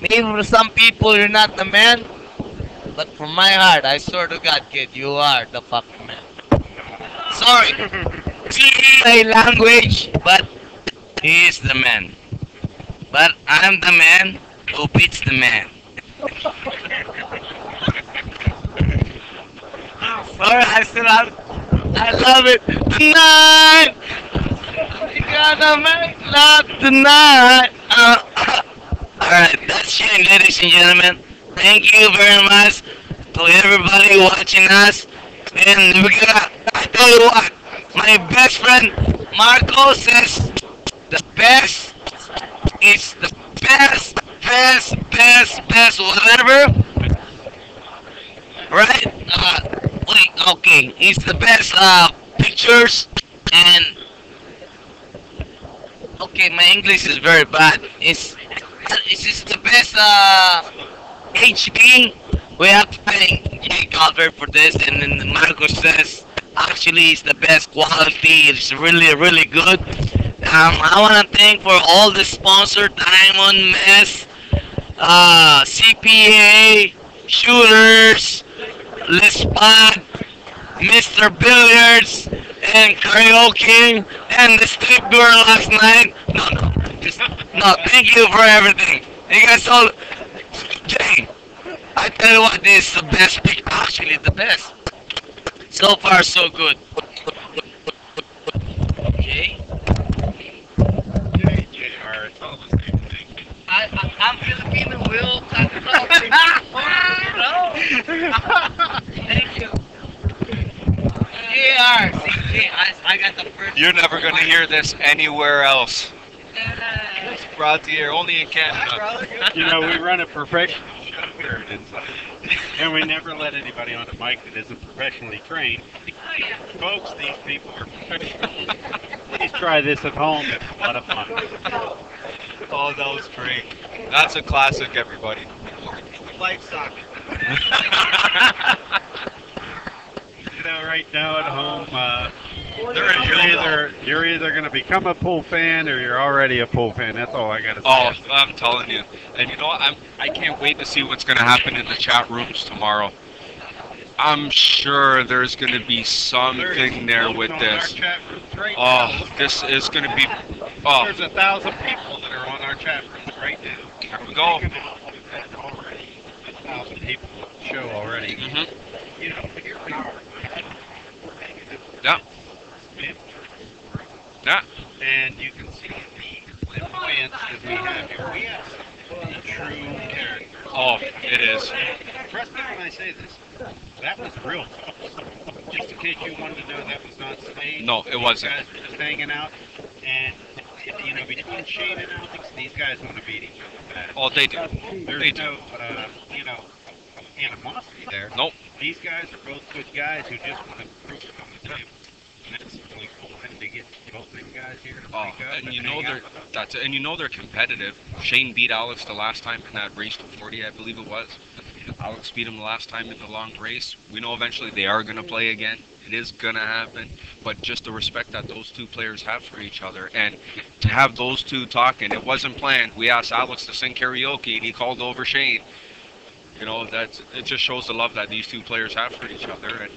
maybe for some people you're not the man, but from my heart, I swear to God, kid, you are the fucking man. Sorry. My language, but he is the man. But I'm the man, who beats the man. Alright, so I love it. Tonight, we gonna make love tonight. Alright, that's it, ladies and gentlemen. Thank you very much to everybody watching us. And we're gonna, I tell you what, my best friend Marcos says the best is the best, whatever. Right? Wait, okay. It's the best pictures and okay, my English is very bad. It's just the best HD. We have to thank Jay Calvert for this, and then Marcos says actually it's the best quality. It's really good. I want to thank for all the sponsors: Diamond Mess, CPA, Shooters, Lispot, Mr. Billiards, and Karaoke, and the strip girl last night. No, thank you for everything. You guys all, Jay, I tell you what, this is the best pick, actually the best. So far, so good. Jay? I'm Filipino, Will. Thank you. JR, CJ, I got the first. You're never going to hear this anywhere else. It's brought to you only in Canada. You know, we run a professional show here, and we never let anybody on the mic that isn't professionally trained. Folks, these people are professional. Please try this at home. It's a lot of fun. Oh, that was great. That's a classic, everybody. Light socket. You know, right now at home, you're either going to become a pool fan or you're already a pool fan. That's all I got to say. Oh, I'm telling you. And you know what? I can't wait to see what's going to happen in the chat rooms tomorrow. I'm sure there's going to be something there with this. Oh, this is going to be... Oh. There's 1,000 people that are on our chat rooms right now. Here we go. 1,000 people show already. Mm-hmm. You know, here we are. Yeah. Yeah. And you can see the flamboyance that we have here. We have some true characters. Oh, it is. Trust me when I say this. That was real. Just in case you wanted to know, that was not staged. No, it wasn't. These guys were just hanging out. And, you know, between Shane and Alex, these guys want to beat each other. Oh, they do. There's They do. no, you know, animosity there. Nope. These guys are both good guys who just want to prove it on the table. And that's really cool. And to get both them guys here to Oh, break up and you know hang they're out with us. that's and you know they're competitive. Shane beat Alex the last time in that race to 40, I believe it was. Alex beat him the last time in the long race. We know eventually they are going to play again. It is going to happen. But just the respect that those two players have for each other, and to have those two talking, it wasn't planned. We asked Alex to sing karaoke, and he called over Shane. You know, it just shows the love that these two players have for each other, and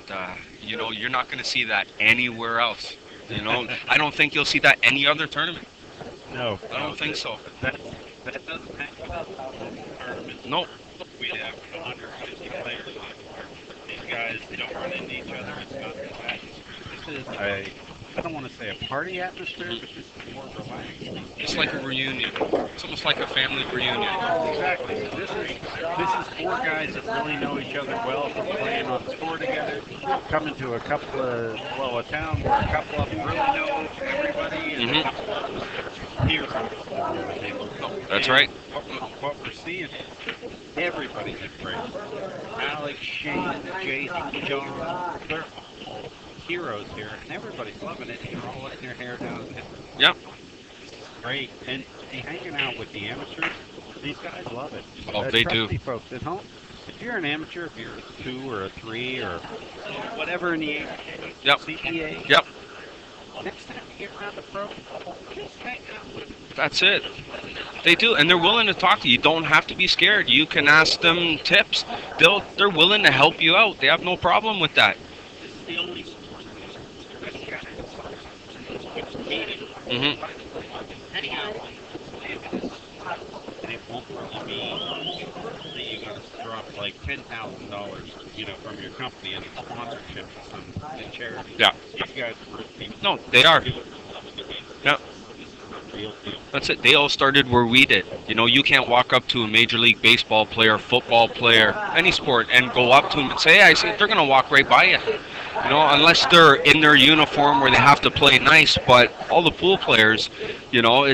you know, you're not going to see that anywhere else. You know, I don't think you'll see that any other tournament. No, I don't think so. That doesn't happen. Tournament. Nope. We have 150 players on board. These guys don't run into each other. It's not that. This is I don't want to say a party atmosphere, but this is more relaxed. It's like a reunion. It's almost like a family reunion. Exactly. This is four guys that really know each other well from playing on the tour together, coming to a couple of, well, a town where a couple of them really know everybody and a couple of them heroes. That's And right. What we're seeing is everybody's embraced. Alex, Shane, Jason, John, they're all heroes here, and everybody's loving it. They're all letting their hair down. Yep. Great. And hanging out with the amateurs, these guys love it. Oh, they do. Trust me, folks at home, if you're an amateur, if you're a 2 or a 3 or whatever in the AMA, Yep. CPA, Yep. next time you get around the pro, just hang out with them. That's it. They do, and they're willing to talk to you. You don't have to be scared. You can ask them tips. They're willing to help you out. They have no problem with that. This is the only sport that Mm-hmm. hang out, and it won't really be like $10,000, you know, from your company and sponsorship to some charity. Yeah. You guys were No, they are. doing Yeah. real deal. That's it. They all started where we did. You know, you can't walk up to a Major League Baseball player, football player, any sport, and go up to them and say, hey, I see, they're going to walk right by you. You know, unless they're in their uniform where they have to play nice. But all the pool players, you know,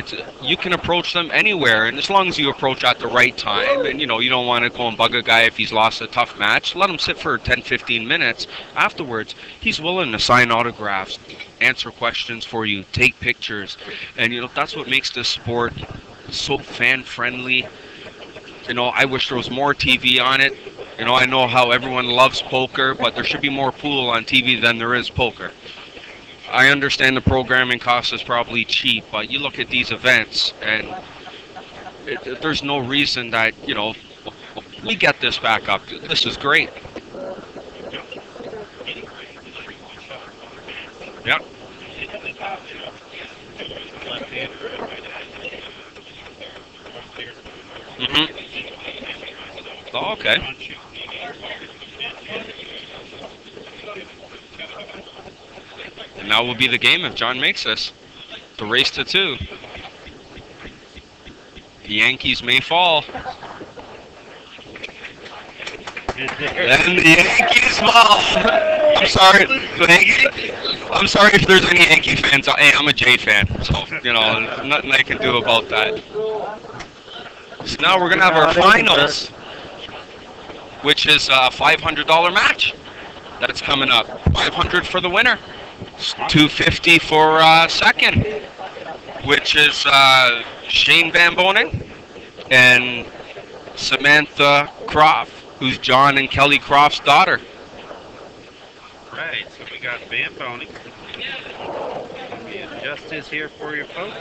you can approach them anywhere. And as long as you approach at the right time, and, you know, you don't want to go and bug a guy if he's lost a tough match, let him sit for 10, 15 minutes. Afterwards, he's willing to sign autographs, answer questions for you, take pictures. And, you know, that's what makes this sport so fan-friendly. You know, I wish there was more TV on it. You know, I know how everyone loves poker, but there should be more pool on TV than there is poker. I understand the programming cost is probably cheap, but you look at these events, and there's no reason that, you know, we get this back up. This is great. Yep. Oh, okay. And now will be the game if John makes this. The race to 2. The Yankees may fall. And the Yankees fall. I'm sorry. I'm sorry if there's any Yankee fans. Hey, I'm a Jay fan, so, you know, nothing I can do about that. So now we're going to have our finals, which is a $500 match. That's coming up. $500 for the winner. $250 for second, which is Shane Van Boning and Samantha Croft, who's John and Kelly Croft's daughter. Right, so we got Van Boning. We adjust this here for you folks.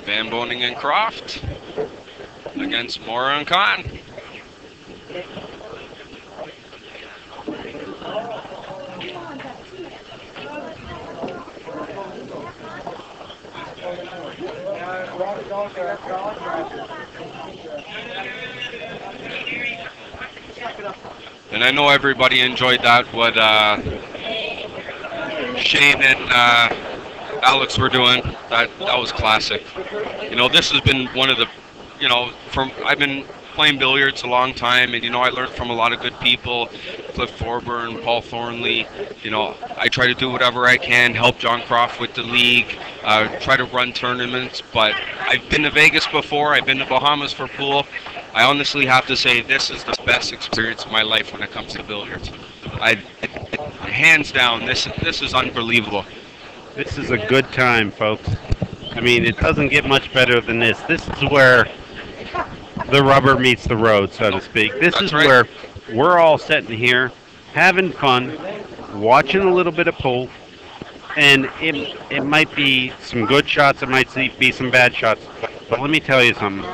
Van Boning and Croft against Mora and Khan. And I know everybody enjoyed that, what Shane and Alex were doing. That was classic. You know, this has been one of the, you know, I've been playing billiards a long time, and, you know, I learned from a lot of good people, Cliff Thorburn, Paul Thornley. You know, I try to do whatever I can, help John Croft with the league, try to run tournaments, but I've been to Vegas before, I've been to Bahamas for pool. I honestly have to say this is the best experience of my life when it comes to billiards. Hands down, this is unbelievable. This is a good time, folks. I mean, it doesn't get much better than this. This is where the rubber meets the road, so to speak. This That's is right. where we're all sitting here, having fun, watching a little bit of pool, and it might be some good shots, it might be some bad shots, but let me tell you something.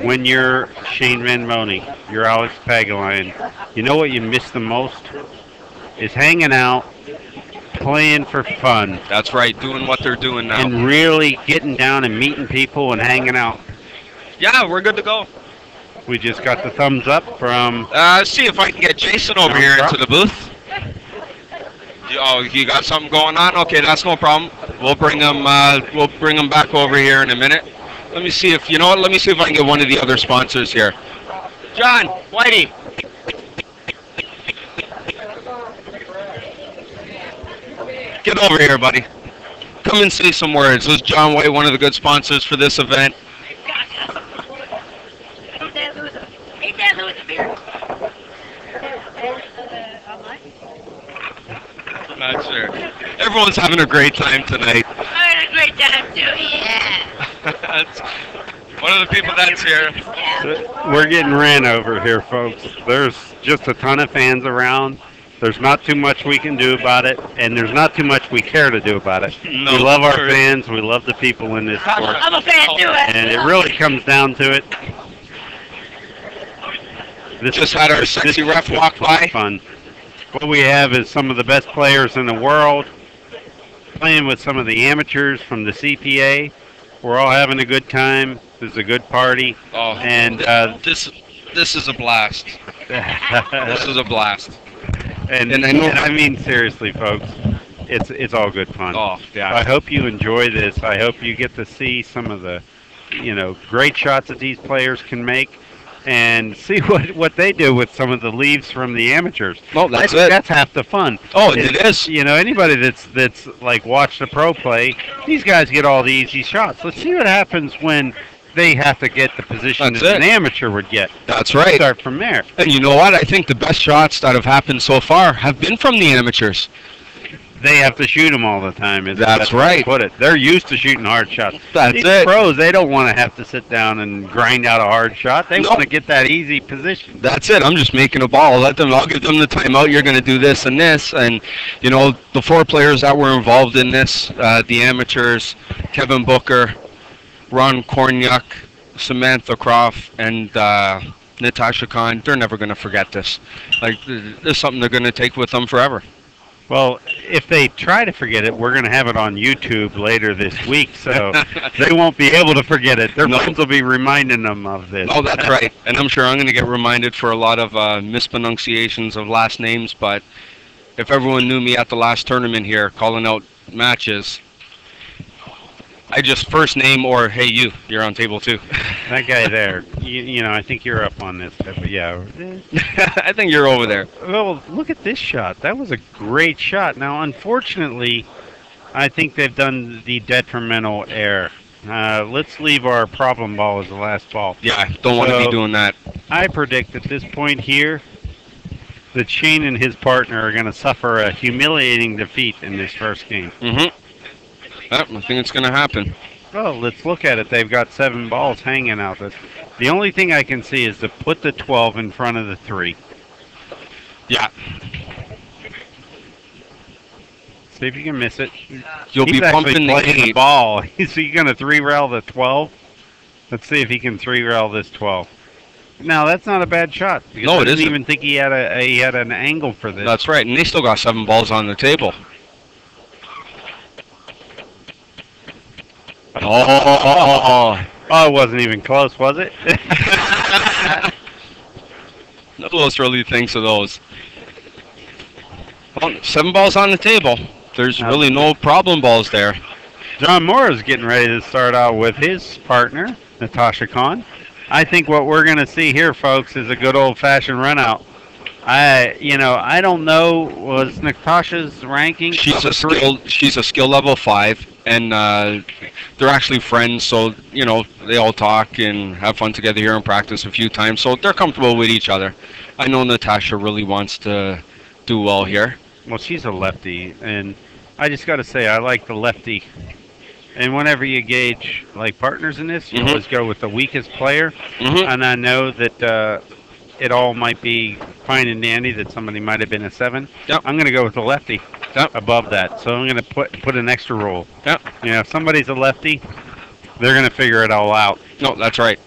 When you're Shane Van Boning, you're Alex Pagulayan, you know what you miss the most? Is hanging out, playing for fun. That's right, doing what they're doing now. And really getting down and meeting people and hanging out. Yeah, we're good to go. We just got the thumbs up from... See if I can get Jason over here into the booth. Oh, you got something going on? Okay, that's no problem. We'll bring him back over here in a minute. Let me see if, you know what, let me see if I can get one of the other sponsors here. John, Whitey. Get over here, buddy. Come and say some words. This is John White, one of the good sponsors for this event. Not sure. Everyone's having a great time tonight. I had a great time too, yeah. That's one of the people that's here. We're getting ran over here, folks. There's just a ton of fans around. There's not too much we can do about it, and there's not too much we care to do about it. No, we love our sure. fans. We love the people in this sport. I'm a fan too. And it really comes down to it. This Just had our sexy ref walk by. Fun. What we have is some of the best players in the world playing with some of the amateurs from the CPA. We're all having a good time. This is a good party. Oh, And this is a blast. This is a blast. and and I know- I mean seriously, folks, it's all good fun. Oh, yeah. I hope you enjoy this. I hope you get to see some of the, great shots that these players can make, and see what they do with some of the leaves from the amateurs. Well, that's I think it. that's half the fun. Oh, it is. Anybody that's like watched the pro play, these guys get all the easy shots. Let's see what happens when they have to get the position That's that an it. amateur would get. That's right. Start from there. And you know what? I think the best shots that have happened so far have been from the amateurs. They have to shoot them all the time. is the That's best way to right. Put it. They're used to shooting hard shots. That's These it. pros, they don't want to have to sit down and grind out a hard shot. They No. want to get that easy position. That's it. I'm just making a ball. I'll give them the timeout. You're going to do this and this. And, the 4 players that were involved in this, the amateurs, Kevin Booker, Ron Korniak, Samantha Croft, and Natasha Khan, they're never going to forget this. Like, this is something they're going to take with them forever. Well, if they try to forget it, we're going to have it on YouTube later this week, so they won't be able to forget it. Their No. friends will be reminding them of this. Oh, that's right. And I'm sure I'm going to get reminded for a lot of mispronunciations of last names, but if everyone knew me at the last tournament here calling out matches, I just first name or, hey, you're on table 2. That guy there, I think you're up on this. But yeah. I think you're over there. Well, look at this shot. That was a great shot. Now, unfortunately, I think they've done the detrimental error. Let's leave our problem ball as the last ball. Yeah, don't want to So- be doing that. I predict at this point here that Shane and his partner are going to suffer a humiliating defeat in this first game. Mm-hmm. I think it's going to happen. Well, let's look at it. They've got 7 balls hanging out. The only thing I can see is to put the 12 in front of the 3. Yeah. See if you can miss it. You'll He's be actually pumping the playing the 8. ball. Is he going to 3-rail the 12? Let's see if he can 3-rail this 12. Now, that's not a bad shot. Because No, I it didn't isn't. even think he had an angle for this. That's right, and they still got 7 balls on the table. Oh, Oh, it wasn't even close, was it? Who else really thinks of those? Well, 7 balls on the table. There's really no problem balls there. John Moore is getting ready to start out with his partner, Natasha Khan. I think what we're going to see here, folks, is a good old-fashioned run-out. I don't know, was Natasha's ranking? She's a skill level 5, and they're actually friends, so they all talk and have fun together here and practice a few times, so they're comfortable with each other. I know Natasha really wants to do well here. Well, she's a lefty, and I just got to say, I like the lefty. And whenever you gauge partners in this, you Mhm. always go with the weakest player. Mm-hmm. And I know that it all might be fine and dandy that somebody might have been a 7. Yep. I'm going to go with the lefty Yep. above that. So I'm going to put an extra roll. Yep. If somebody's a lefty, they're going to figure it all out. No, that's right.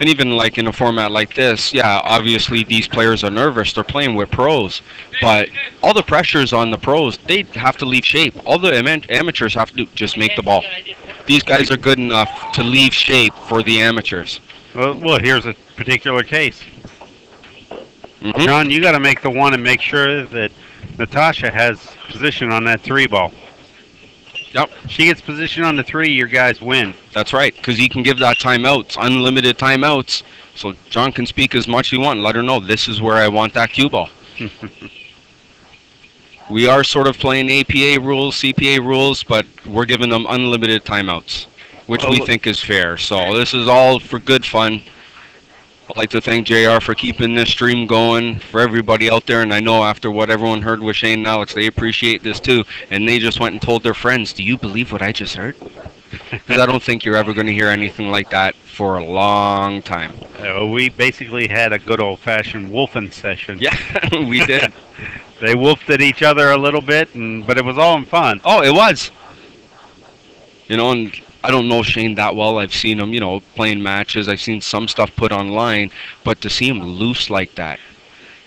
And even in a format like this, yeah, obviously these players are nervous. They're playing with pros, but all the pressure's on the pros. They have to leave shape. All the amateurs have to just make the ball. These guys are good enough to leave shape for the amateurs. Well, here's a particular case. Mhm. John, you got to make the 1 and make sure that Natasha has position on that 3 ball. Yep. She gets position on the 3, your guys win. That's right, because he can give that timeouts, unlimited timeouts. So John can speak as much as he wants. Let her know this is where I want that cue ball. We are sort of playing APA rules, CPA rules, but we're giving them unlimited timeouts, which we think is fair. So this is all for good fun. I'd like to thank JR for keeping this stream going for everybody out there, and I know after what everyone heard with Shane and Alex, they appreciate this too, and they just went and told their friends, do you believe what I just heard? Because I don't think you're ever going to hear anything like that for a long time. We basically had a good old-fashioned wolfing session. Yeah, we did. They wolfed at each other a little bit, but it was all in fun. Oh, it was. And I don't know Shane that well. I've seen him, playing matches. I've seen some stuff put online, but to see him loose like that,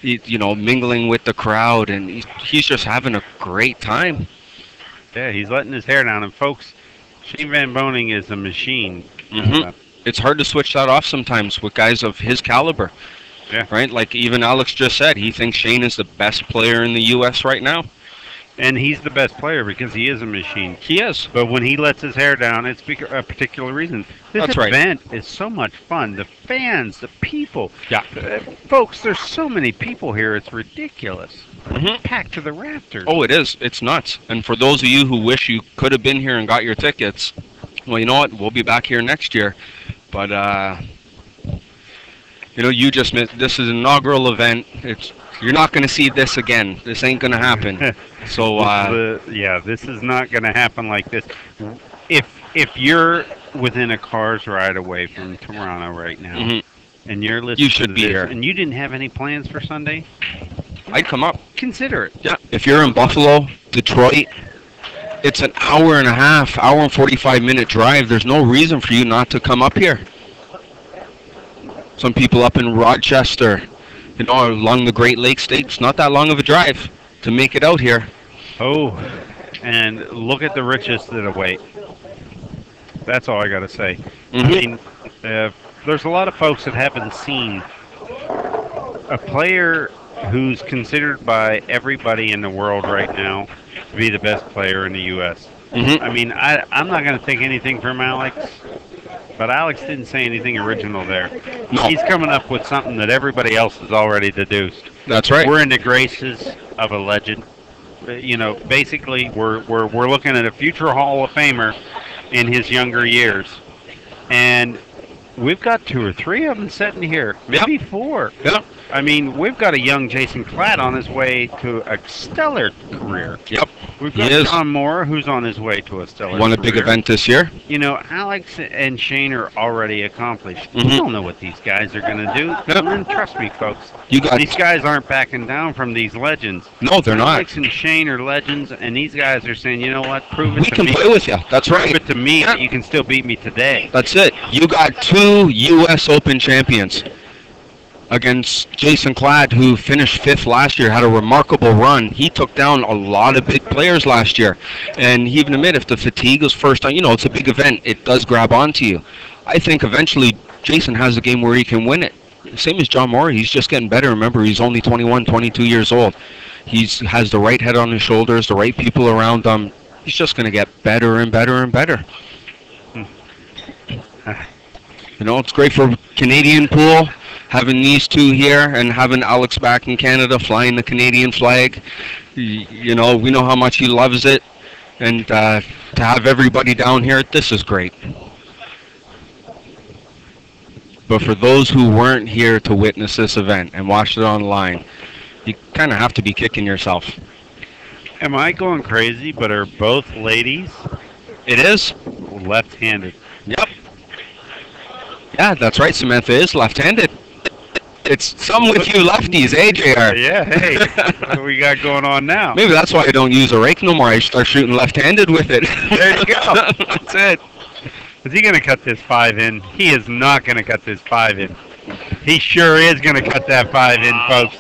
mingling with the crowd, and he's just having a great time. Yeah, he's letting his hair down. And folks, Shane Van Boning is a machine. Mhm. it's hard to switch that off sometimes with guys of his caliber. Yeah. Right? Like even Alex just said, he thinks Shane is the best player in the U.S. right now. And he's the best player because he is a machine. He is. But when he lets his hair down, it's because a particular reason. This That's right. event is so much fun. The fans, the people. Yeah. Folks, there's so many people here. It's ridiculous. Mhm. Packed to the rafters. Oh, it is. It's nuts. And for those of you who wish you could have been here and got your tickets, well, you know what? We'll be back here next year. But, you know, you just missed. This is an inaugural event. You're not going to see this again. This ain't going to happen. So, this is not going to happen like this. If you're within a car's ride away from Toronto right now, mhm. and you're listening You should to be this, here. and you didn't have any plans for Sunday, I'd come up. consider it. Yeah. If you're in Buffalo, Detroit, it's an hour and a half, hour and 45-minute drive. There's no reason for you not to come up here. Some people up in Rochester, you know, along the Great Lakes State, it's not that long of a drive to make it out here. Oh, and look at the riches that await. That's all I got to say. I Mhm. mean, there's a lot of folks that haven't seen a player who's considered by everybody in the world right now to be the best player in the U.S. Mhm. I mean, I'm not going to take anything from Alex, but Alex didn't say anything original there. No. He's coming up with something that everybody else has already deduced. That's right. We're in the graces of a legend. You know, basically, we're looking at a future Hall of Famer in his younger years, and we've got 2 or 3 of them sitting here, maybe 4. Yep. I mean, we've got a young Jason Klatt on his way to a stellar career. Yep. We've He got is. John Moore, who's on his way to a stellar Won a career. big event this year. You know, Alex and Shane are already accomplished. Mhm. You don't know what these guys are going to do. Yep. And trust me, folks. You got These guys aren't backing down from these legends. no, they're not. Alex and Shane are legends, and these guys are saying, you know what, prove it We to can me. play with you. That's Prove right. it to me that you can still beat me today. That's it. You got 2 U.S. Open champions against Jason Klatt, who finished 5th last year, had a remarkable run. He took down a lot of big players last year. And he even admitted if the fatigue was first time, you know, it's a big event. It does grab onto you. I think eventually Jason has a game where he can win it. Same as John Moore. He's just getting better. Remember, he's only 21, 22 years old. He has the right head on his shoulders, the right people around him. He's just going to get better and better and better. You know, it's great for Canadian pool, having these 2 here and having Alex back in Canada flying the Canadian flag. You know, we know how much he loves it. And to have everybody down here, this is great. But for those who weren't here to witness this event and watched it online, you kind of have to be kicking yourself. Am I going crazy, but are both ladies It is? left-handed? Yep. Yeah, that's right. Samantha is left-handed. It's some with you lefties, eh, JR? Yeah, hey, what do we got going on now? Maybe that's why I don't use a rake no more. I start shooting left-handed with it. There you go. That's it. Is he going to cut this 5 in? He is not going to cut this 5 in. He sure is going to cut that 5 in, folks.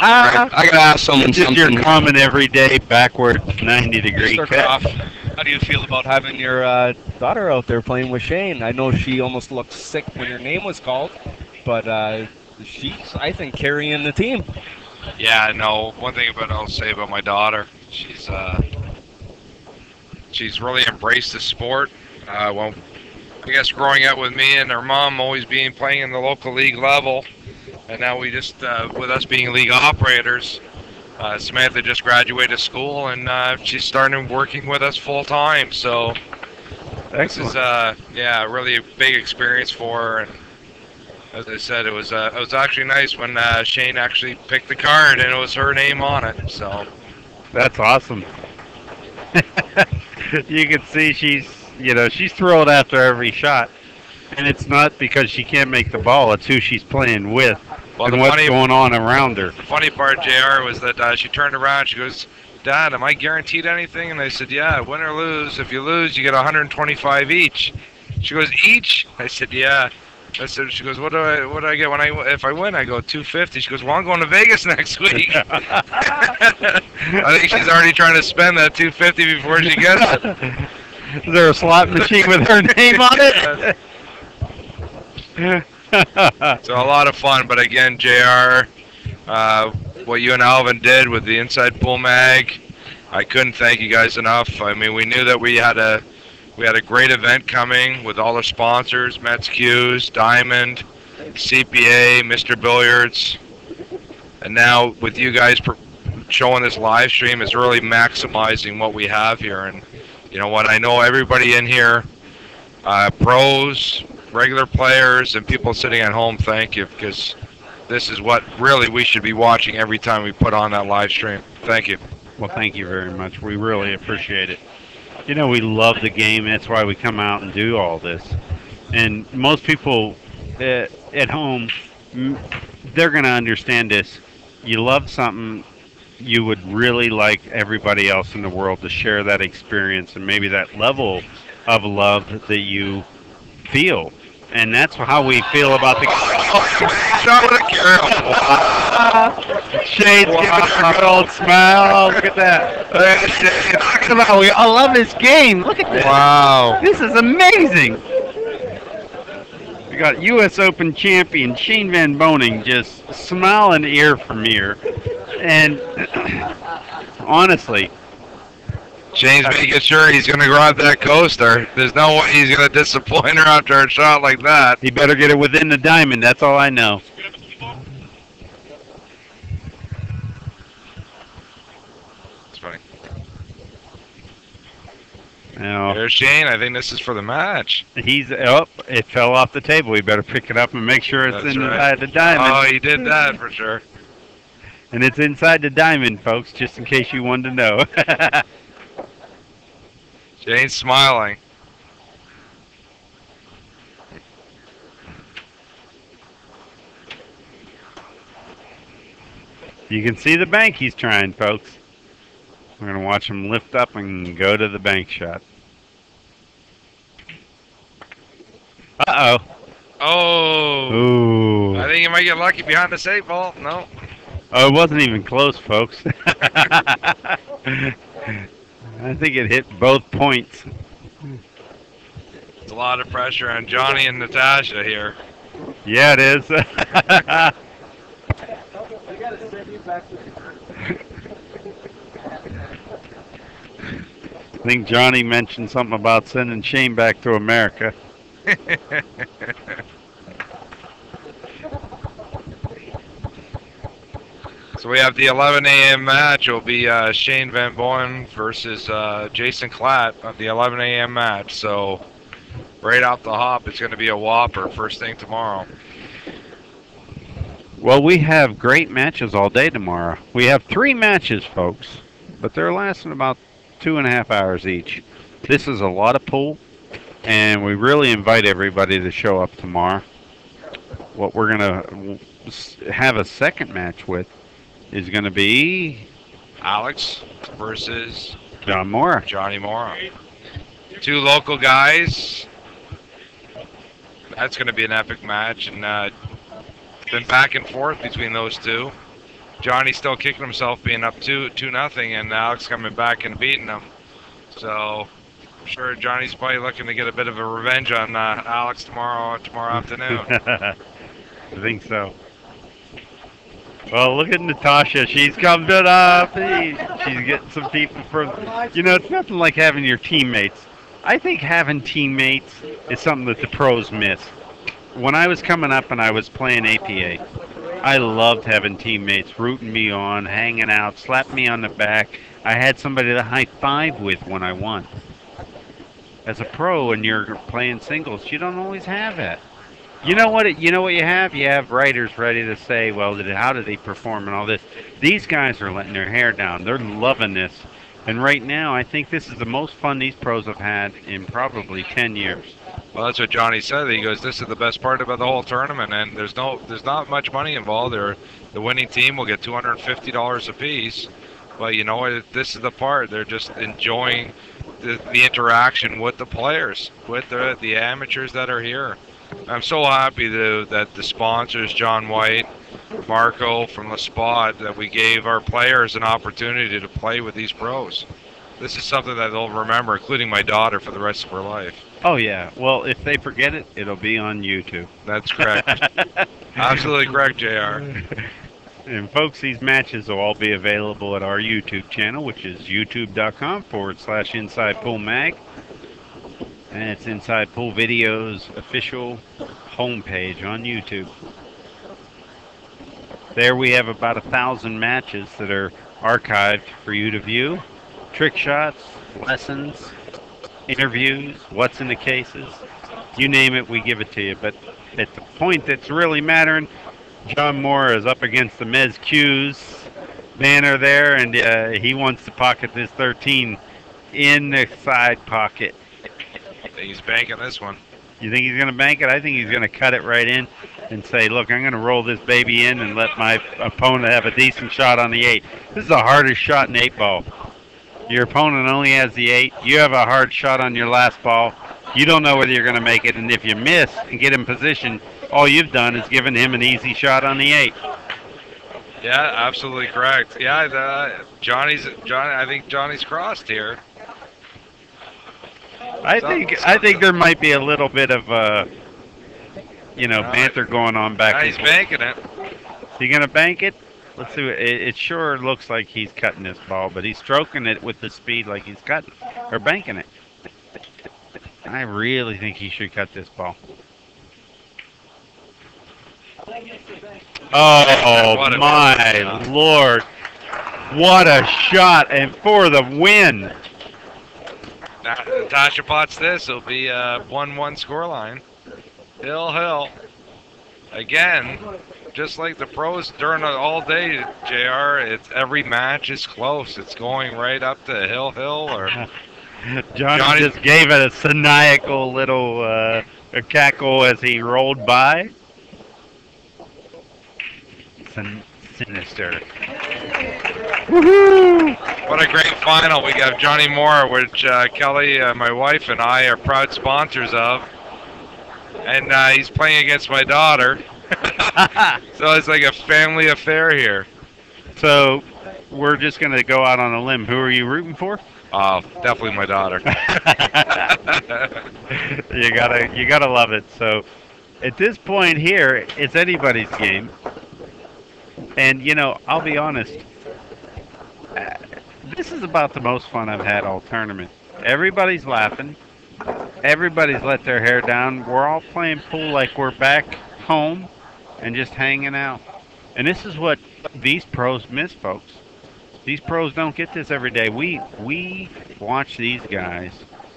I gotta ask someone Just something. your common everyday backward 90-degree Mr. cut. Croft, how do you feel about having your daughter out there playing with Shane? I know she almost looked sick when her name was called, but she's, I think, carrying the team. Yeah, no. One thing I'll say about my daughter, she's really embraced the sport. Well, I guess growing up with me and her mom always playing in the local league level, and now we just with us being league operators, Samantha just graduated school and she's starting working with us full time. So this is really a big experience for her. And as I said, it was actually nice when Shane actually picked the card and it was her name on it. So That's awesome. You can see she's thrilled after every shot. And it's not because she can't make the ball, it's who she's playing with Well, and the what's funny- going on around her. the funny part, JR, was that she turned around. She goes, "Dad, am I guaranteed anything?" And I said, "Yeah, win or lose. If you lose, you get 125 each." She goes, "Each?" I said, "Yeah." I said, she goes, what do I get if I win? I go 250. She goes, "Well, I'm going to Vegas next week." I think she's already trying to spend that 250 before she gets it. Is there a slot machine with her name on it? So a lot of fun, but again, JR, what you and Alvin did with the Inside Pool Mag, I couldn't thank you guys enough. I mean, we knew that we had a great event coming with all the sponsors, Mets Q's, Diamond, CPA, Mr. Billiards, and now with you guys showing this live stream is really maximizing what we have here. And you know what, I know everybody in here, pros, regular players, and people sitting at home, thank you, because this is what really we should be watching every time we put on that live stream. Thank you. Well, thank you very much. We really appreciate it. You know, we love the game. That's why we come out and do all this. And most people at home, they're going to understand this. You love something, you would really like everybody else in the world to share that experience and maybe that level of love that you feel. And that's how we feel about the Shot with a carrot. Shane's giving a good old smile. Look at that. I love this game. Look at this. Wow. This is amazing. We got U.S. Open champion Shane Van Boening just smiling ear from ear. And honestly, Shane's making sure he's going to grab that coaster. There's no way he's going to disappoint her after a shot like that. he better get it within the diamond. That's all I know. It's funny. Now, There's Shane. I think this is for the match. he's up. It fell off the table. We better pick it up and make sure it's That's inside right. the diamond. Oh, he did that for sure. And it's inside the diamond, folks, just in case you wanted to know. Shane's smiling. You can see the bank he's trying, folks. We're going to watch him lift up and go to the bank shot. Uh-oh. Oh. Ooh. I think you might get lucky behind the safe ball. No. Oh, it wasn't even close, folks. I think it hit both points. It's a lot of pressure on Johnny and Natasha here. Yeah, it is. I think Johnny mentioned something about sending Shane back to America. So we have the 11 a.m. match. It'll be Shane Van Boening versus Jason Klatt of the 11 a.m. match. So right off the hop, it's going to be a whopper first thing tomorrow. Well, we have great matches all day tomorrow. We have 3 matches, folks, but they're lasting about 2.5 hours each. This is a lot of pool, and we really invite everybody to show up tomorrow. What we're going to have a second match with is going to be Alex versus John Moore. Johnny Morrow. 2 local guys. That's going to be an epic match, and been back and forth between those two. Johnny's still kicking himself being up 2-0, and Alex coming back and beating him. So I'm sure Johnny's probably looking to get a bit of a revenge on Alex tomorrow afternoon. I think so. Well, look at Natasha. She's coming up. She's getting some people from... You know, it's nothing like having your teammates. I think having teammates is something that the pros miss. When I was coming up and I was playing APA, I loved having teammates rooting me on, hanging out, slapping me on the back. I had somebody to high five with when I won. As a pro and you're playing singles, you don't always have that. You know what you have? You have writers ready to say, well, how did he perform and all this. These guys are letting their hair down. They're loving this. And right now, I think this is the most fun these pros have had in probably 10 years. Well, that's what Johnny said. He goes, this is the best part about the whole tournament, and there's not much money involved. The winning team will get $250 apiece. But you know what? This is the part. They're just enjoying the interaction with the players, with the amateurs that are here. I'm so happy that the sponsors, John White, Marco from the Spot, that we gave our players an opportunity to play with these pros. this is something that they'll remember, including my daughter, for the rest of her life. Oh yeah. Well, if they forget it, it'll be on YouTube. That's correct. Absolutely correct, JR. And folks, these matches will all be available at our YouTube channel, which is youtube.com/Inside Pool Mag. And it's Inside Pool Videos official homepage on YouTube. There we have about 1,000 matches that are archived for you to view. Trick shots, lessons, interviews, what's in the cases. You name it, we give it to you. But at the point that's really mattering, John Moore is up against the Mez Q's banner there, and he wants to pocket this 13 in the side pocket. I think he's banking this one. You think he's going to bank it? I think he's going to cut it right in and say, look, I'm going to roll this baby in and let my opponent have a decent shot on the 8. This is the hardest shot in 8-ball. Your opponent only has the 8. You have a hard shot on your last ball. You don't know whether you're going to make it, and if you miss and get in position, all you've done is given him an easy shot on the 8. Yeah, absolutely correct. Yeah, I think Johnny's crossed here. I think there might be a little bit of banter going on back Yeah, and he's forth. banking it. Is he gonna bank it? Let's see. It sure looks like he's cutting this ball, but he's stroking it with the speed like he's cutting or banking it. I really think he should cut this ball. Oh What a- my Lord! What a shot, and for the win! Natasha pots this. It'll be a 1-1 scoreline. Hill. Again, just like the pros during it all day, JR, it's every match is close. It's going right up to Hill or Johnny just gave it a maniacal little a cackle as he rolled by. Sinister. Woohoo! what a great final. We got Johnny Moore, which Kelly, my wife, and I are proud sponsors of. And he's playing against my daughter. So it's like a family affair here. So we're just gonna go out on a limb. Who are you rooting for? Definitely my daughter. You gotta love it. So at this point here, it's anybody's game. And I'll be honest. This is about the most fun I've had all tournament. Everybody's laughing. Everybody's let their hair down. We're all playing pool like we're back home and just hanging out. And this is what these pros miss, folks. These pros don't get this every day. We watch these guys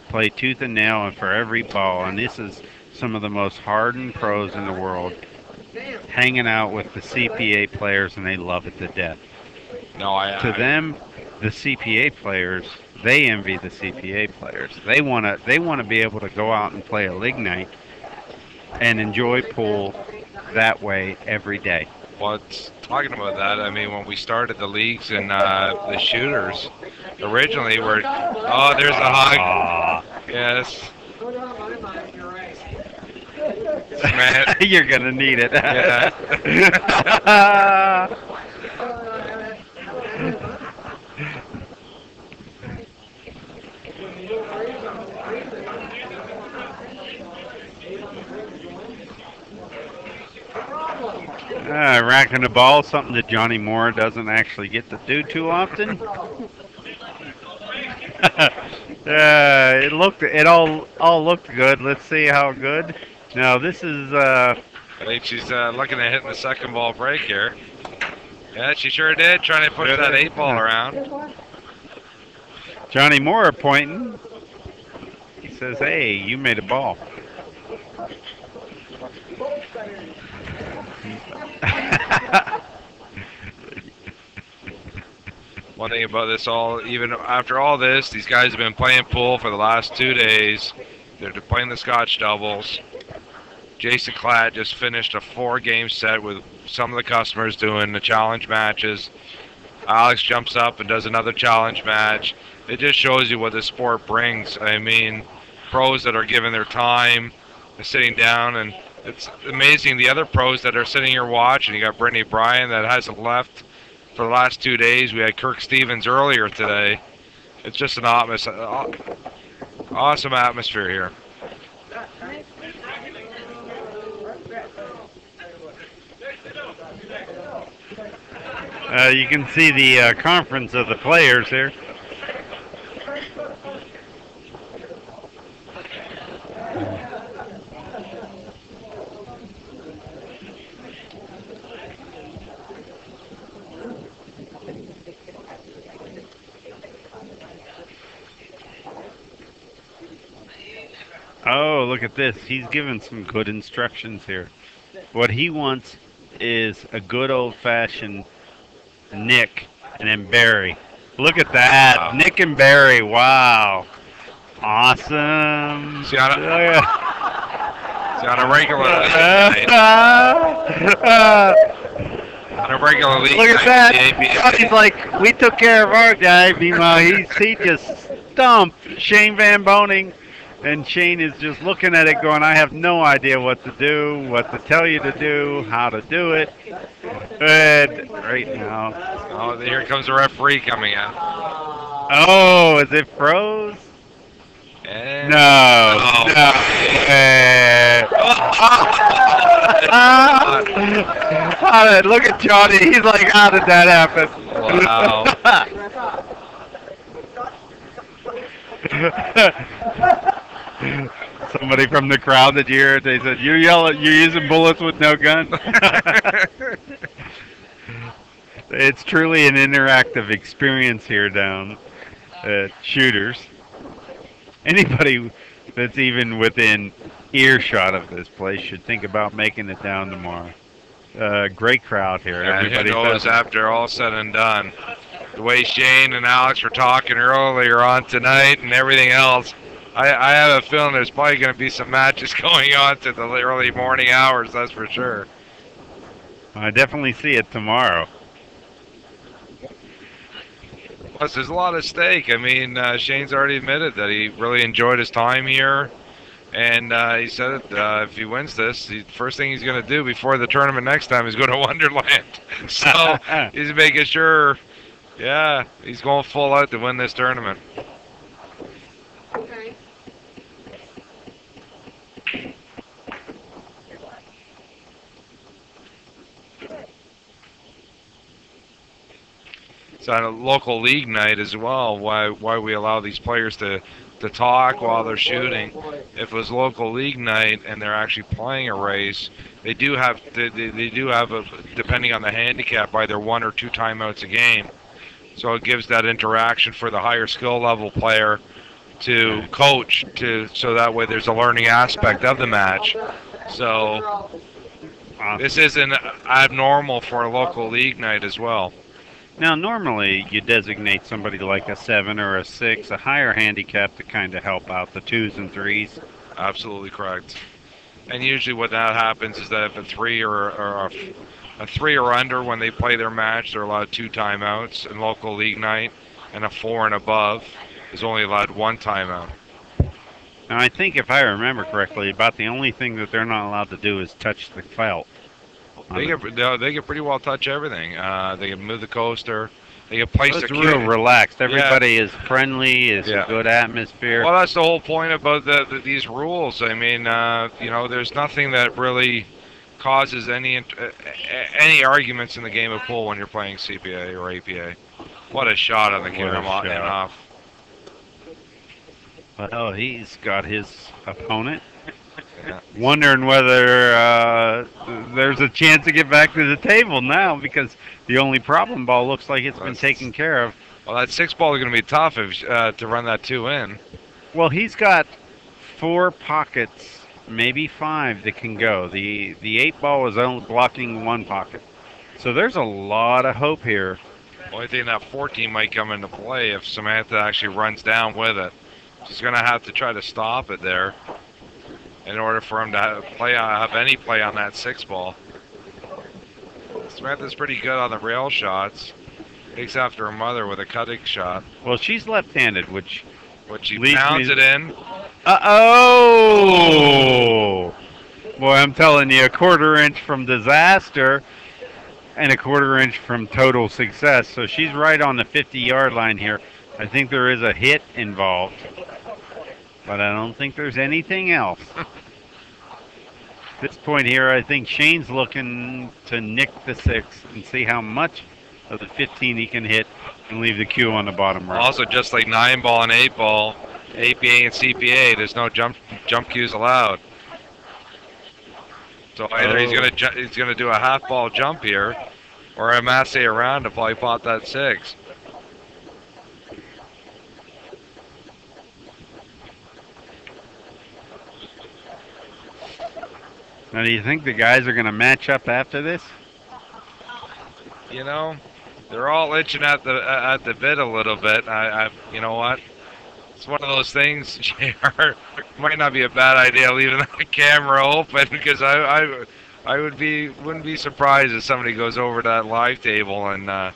play tooth and nail and for every ball, and this is some of the most hardened pros in the world hanging out with the CPA players, and they love it to death. To them, the CPA players, they envy the CPA players. They wanna be able to go out and play a league night and enjoy pool that way every day. Well, talking about that, I mean, when we started the leagues and the shooters, originally were, there's a hug. Yes. Man. You're gonna need it. Yeah. Racking the ball, something that Johnny Moore doesn't actually get to do too often. It all looked good. Let's see how good. Now this is. I think she's looking at hitting the second ball break here. Yeah, she sure did, trying to push that 8 ball around. Johnny Moore pointing. He says, "Hey, you made a ball." One thing about this even after all this, these guys have been playing pool for the last 2 days. They're playing the Scotch doubles. Jason Klatt just finished a 4-game set with some of the customers doing the challenge matches. Alex jumps up and does another challenge match. It just shows you what the sport brings. I mean, pros that are giving their time, they're sitting down, and it's amazing the other pros that are sitting here watching. You got Brittany Bryan that hasn't left for the last 2 days. We had Kirk Stevens earlier today. it's just an awesome atmosphere here. You can see the conference of the players here. Oh, look at this. He's given some good instructions here. What he wants is a good old-fashioned Nick and then Barry. Look at that. Wow. Nick and Barry. Wow. Awesome. See, on a regular on a regular league look at that. He's like, we took care of our guy. Meanwhile, he just stumped Shane Van Boning. And Shane is just looking at it going, I have no idea what to do, what to tell you to do, how to do it. And right now. Oh, here comes the referee coming out. Oh, is it froze? And no. Look at Johnny. He's like, how did that happen? Wow. Somebody from the crowd that you hear, they said, you're using bullets with no gun? It's truly an interactive experience here down at Shooters. Anybody that's even within earshot of this place should think about making it down tomorrow. Great crowd here. Yeah, everybody knows after all said and done. The way Shane and Alex were talking earlier on tonight and everything else, I have a feeling there's probably going to be some matches going on to the early morning hours, that's for sure. I definitely see it tomorrow. Plus, there's a lot at stake. I mean, Shane's already admitted that he really enjoyed his time here. And he said if he wins this, the first thing he's going to do before the tournament next time is go to Wonderland. So he's making sure, yeah, he's going full out to win this tournament. Okay. It's on a local league night as well. Why we allow these players to talk while they're shooting. If it was local league night and they're actually playing a race, they do have a, depending on the handicap, either 1 or 2 timeouts a game. So it gives that interaction for the higher skill level player to coach so that way there's a learning aspect of the match. So this isn't abnormal for a local league night as well. Now, normally you designate somebody like a 7 or a 6, a higher handicap to kind of help out the 2s and 3s. Absolutely correct. And usually what that happens is that if a 3 or a 3 or under when they play their match, they're allowed 2 timeouts in local league night, and a 4 and above is only allowed 1 timeout. Now, I think if I remember correctly, about the only thing that they're not allowed to do is touch the felt. They can pretty well touch everything. They can move the coaster. They can place it's real relaxed. Everybody is friendly. It's a good atmosphere. Well, that's the whole point about these rules. I mean, you know, there's nothing that really causes any arguments in the game of pool when you're playing CPA or APA. What a shot on the camera off. Well, he's got his opponent. Yeah. Wondering whether there's a chance to get back to the table now, because the only problem ball looks like it's been taken care of. Well, that 6 ball is going to be tough to run that 2 in. Well, he's got 4 pockets, maybe 5 that can go. The 8 ball is only blocking 1 pocket. So there's a lot of hope here. Only thing that 14 might come into play if Samantha actually runs down with it. She's going to have to try to stop it there in order for him to have any play on that 6 ball. Samantha's pretty good on the rail shots. Takes after her mother with a cutting shot. Well, she's left-handed, which she pounds it in. Uh-oh! Boy, I'm telling you, a 1/4 inch from disaster and a 1/4 inch from total success. So she's right on the 50-yard line here. I think there is a hit involved, but I don't think there's anything else. At this point here, I think Shane's looking to nick the 6 and see how much of the 15 he can hit and leave the cue on the bottom right. Also, just like 9-ball and 8-ball, APA and CPA, there's no jump cues allowed. So either he's gonna do a half ball jump here, or a masse around to probably pot that 6. Now, do you think the guys are going to match up after this? You know, they're all itching at the bit a little bit. You know what? It's one of those things, JR. Might not be a bad idea leaving the camera open, because I wouldn't be surprised if somebody goes over to that live table and. Well,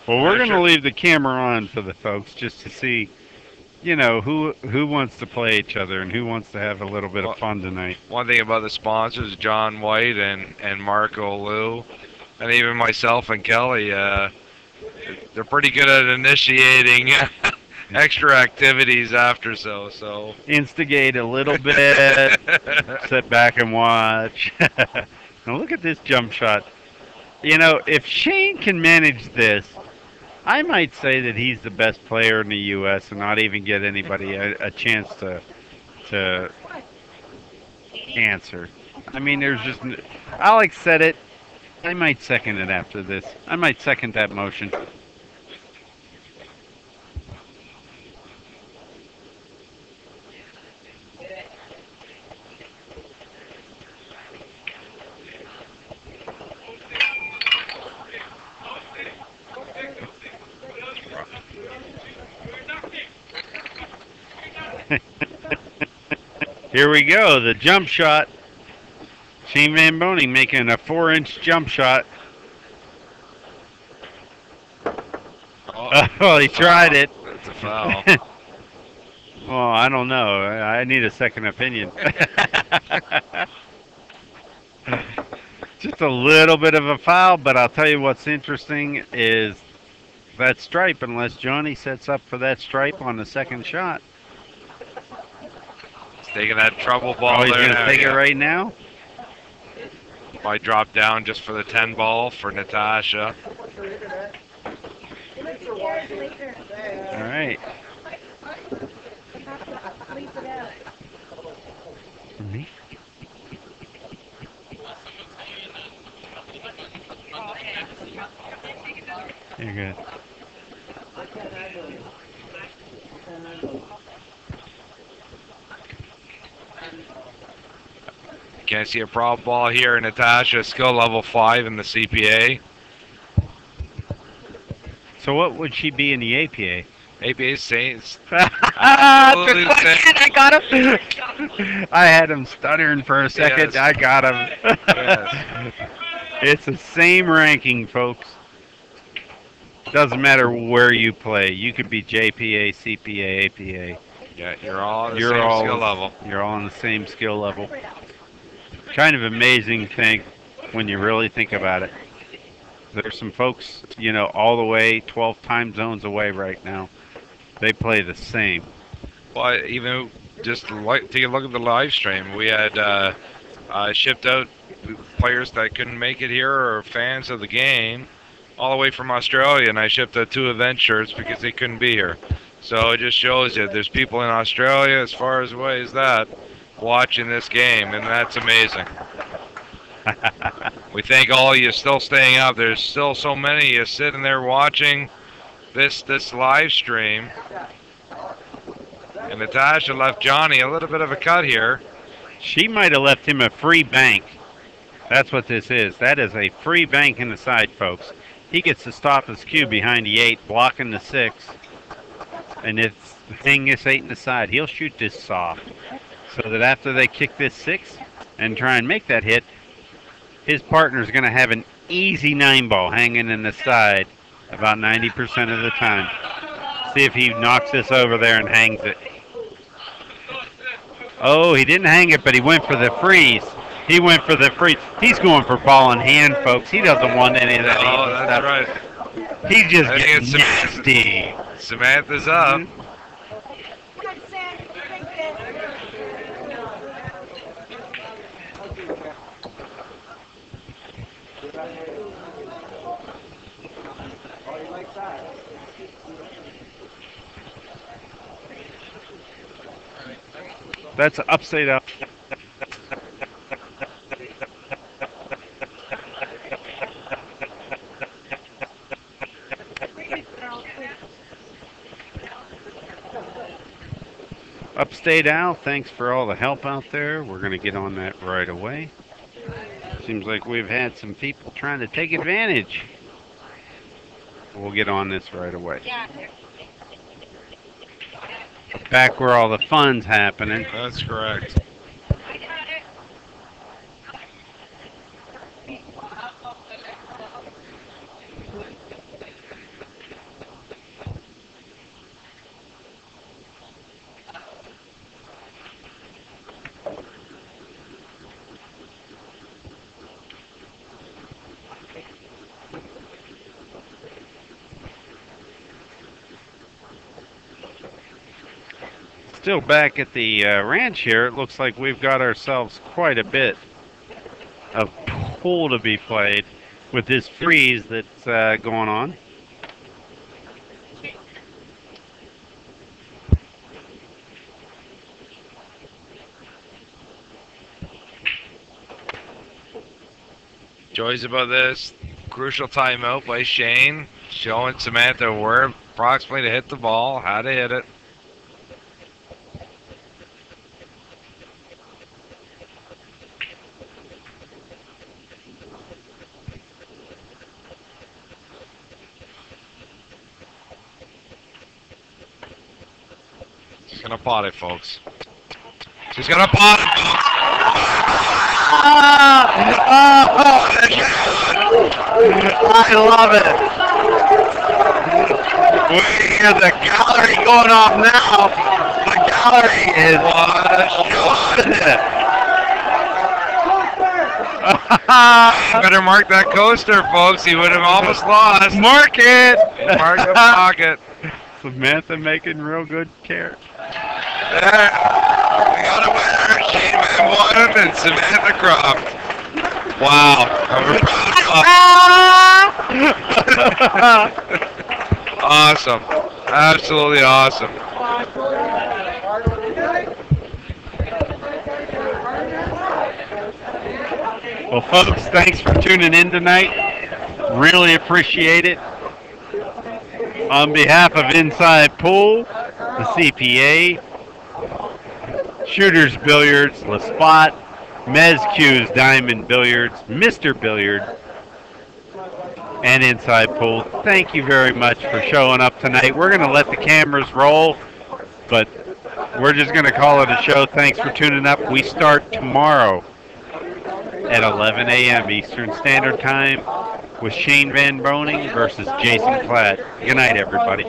we're going to leave the camera on for the folks just to see, you know, who wants to play each other and who wants to have a little bit of fun tonight. One thing about the sponsors, John White and Marco Liu, and even myself and Kelly, they're pretty good at initiating extra activities after so. Instigate a little bit, sit back and watch. Now look at this jump shot. You know, if Shane can manage this, I might say that he's the best player in the U.S. and not even get anybody a chance to answer. I mean, there's just... Alex said it. I might second it after this. I might second that motion. Here we go, the jump shot. Shane Van Boening making a 4-inch jump shot. Oh, he tried it. That's a foul. Well, I don't know. I need a second opinion. Just a little bit of a foul, but I'll tell you what's interesting is that stripe, unless Johnny sets up for that stripe on the second shot. Taking that trouble ball. Oh, he's there going to now, take it yeah. right now? I drop down just for the 10 ball for Natasha. All right. Me? You're good. Can't see a prop ball here. Natasha, skill level 5 in the CPA. So what would she be in the APA? APA Saints. Good Absolutely question. I got him. I had him stuttering for a second. Yes. I got him. Yes. It's the same ranking, folks. Doesn't matter where you play. You could be JPA, CPA, APA. Yeah, you're all on the same skill level. You're all on the same skill level. Kind of amazing thing when you really think about it. There's some folks, you know, all the way 12 time zones away right now. They play the same. Well, even just take a look at the live stream. We had shipped out players that couldn't make it here or fans of the game all the way from Australia, and I shipped out 2 event shirts because they couldn't be here. So it just shows you there's people in Australia as far as away as that watching this game, and that's amazing. We thank all of you still staying up. There's still so many of you sitting there watching this live stream. And Natasha left Johnny a little bit of a cut here. She might have left him a free bank. That's what this is. That is a free bank in the side, folks. He gets to stop his cue behind the 8, blocking the 6. And if the thing is 8 in the side, he'll shoot this soft. So that after they kick this 6 and try and make that hit, his partner's going to have an easy 9 ball hanging in the side about 90% of the time. See if he knocks this over there and hangs it. Oh, he didn't hang it, but he went for the freeze. He went for the freeze. He's going for ball in hand, folks. He doesn't want any of that. Oh, that's right. He just I think gets it's nasty. Samantha's up. That's upside down. Upstate Al, thanks for all the help out there. We're going to get on that right away. Seems like we've had some people trying to take advantage. We'll get on this right away. Back where all the fun's happening. That's correct. Still back at the ranch here, it looks like we've got ourselves quite a bit of pool to be played with this freeze that's going on. Joys about this crucial timeout by Shane, showing Samantha where approximately to hit the ball, how to hit it. She's gonna pot it, folks. She's gonna pot it, folks. I love it. We hear the gallery going off now. The gallery is Better mark that coaster, folks. He would have almost lost. Mark it. Mark the pocket. Samantha making real good care. There. We got a winner. Shane Van Boyden and Samantha Croft. Wow. I'm proud of us. Awesome. Absolutely awesome. Well, folks, thanks for tuning in tonight. Really appreciate it. On behalf of Inside Pool, the CPA, Shooters Billiards, La Spot, Mez Q's Diamond Billiards, Mr. Billiard, and Inside Pool, thank you very much for showing up tonight. We're going to let the cameras roll, but we're just going to call it a show. Thanks for tuning up. We start tomorrow at 11 a.m. Eastern Standard Time with Shane Van Boning versus Jason Platt. Good night, everybody.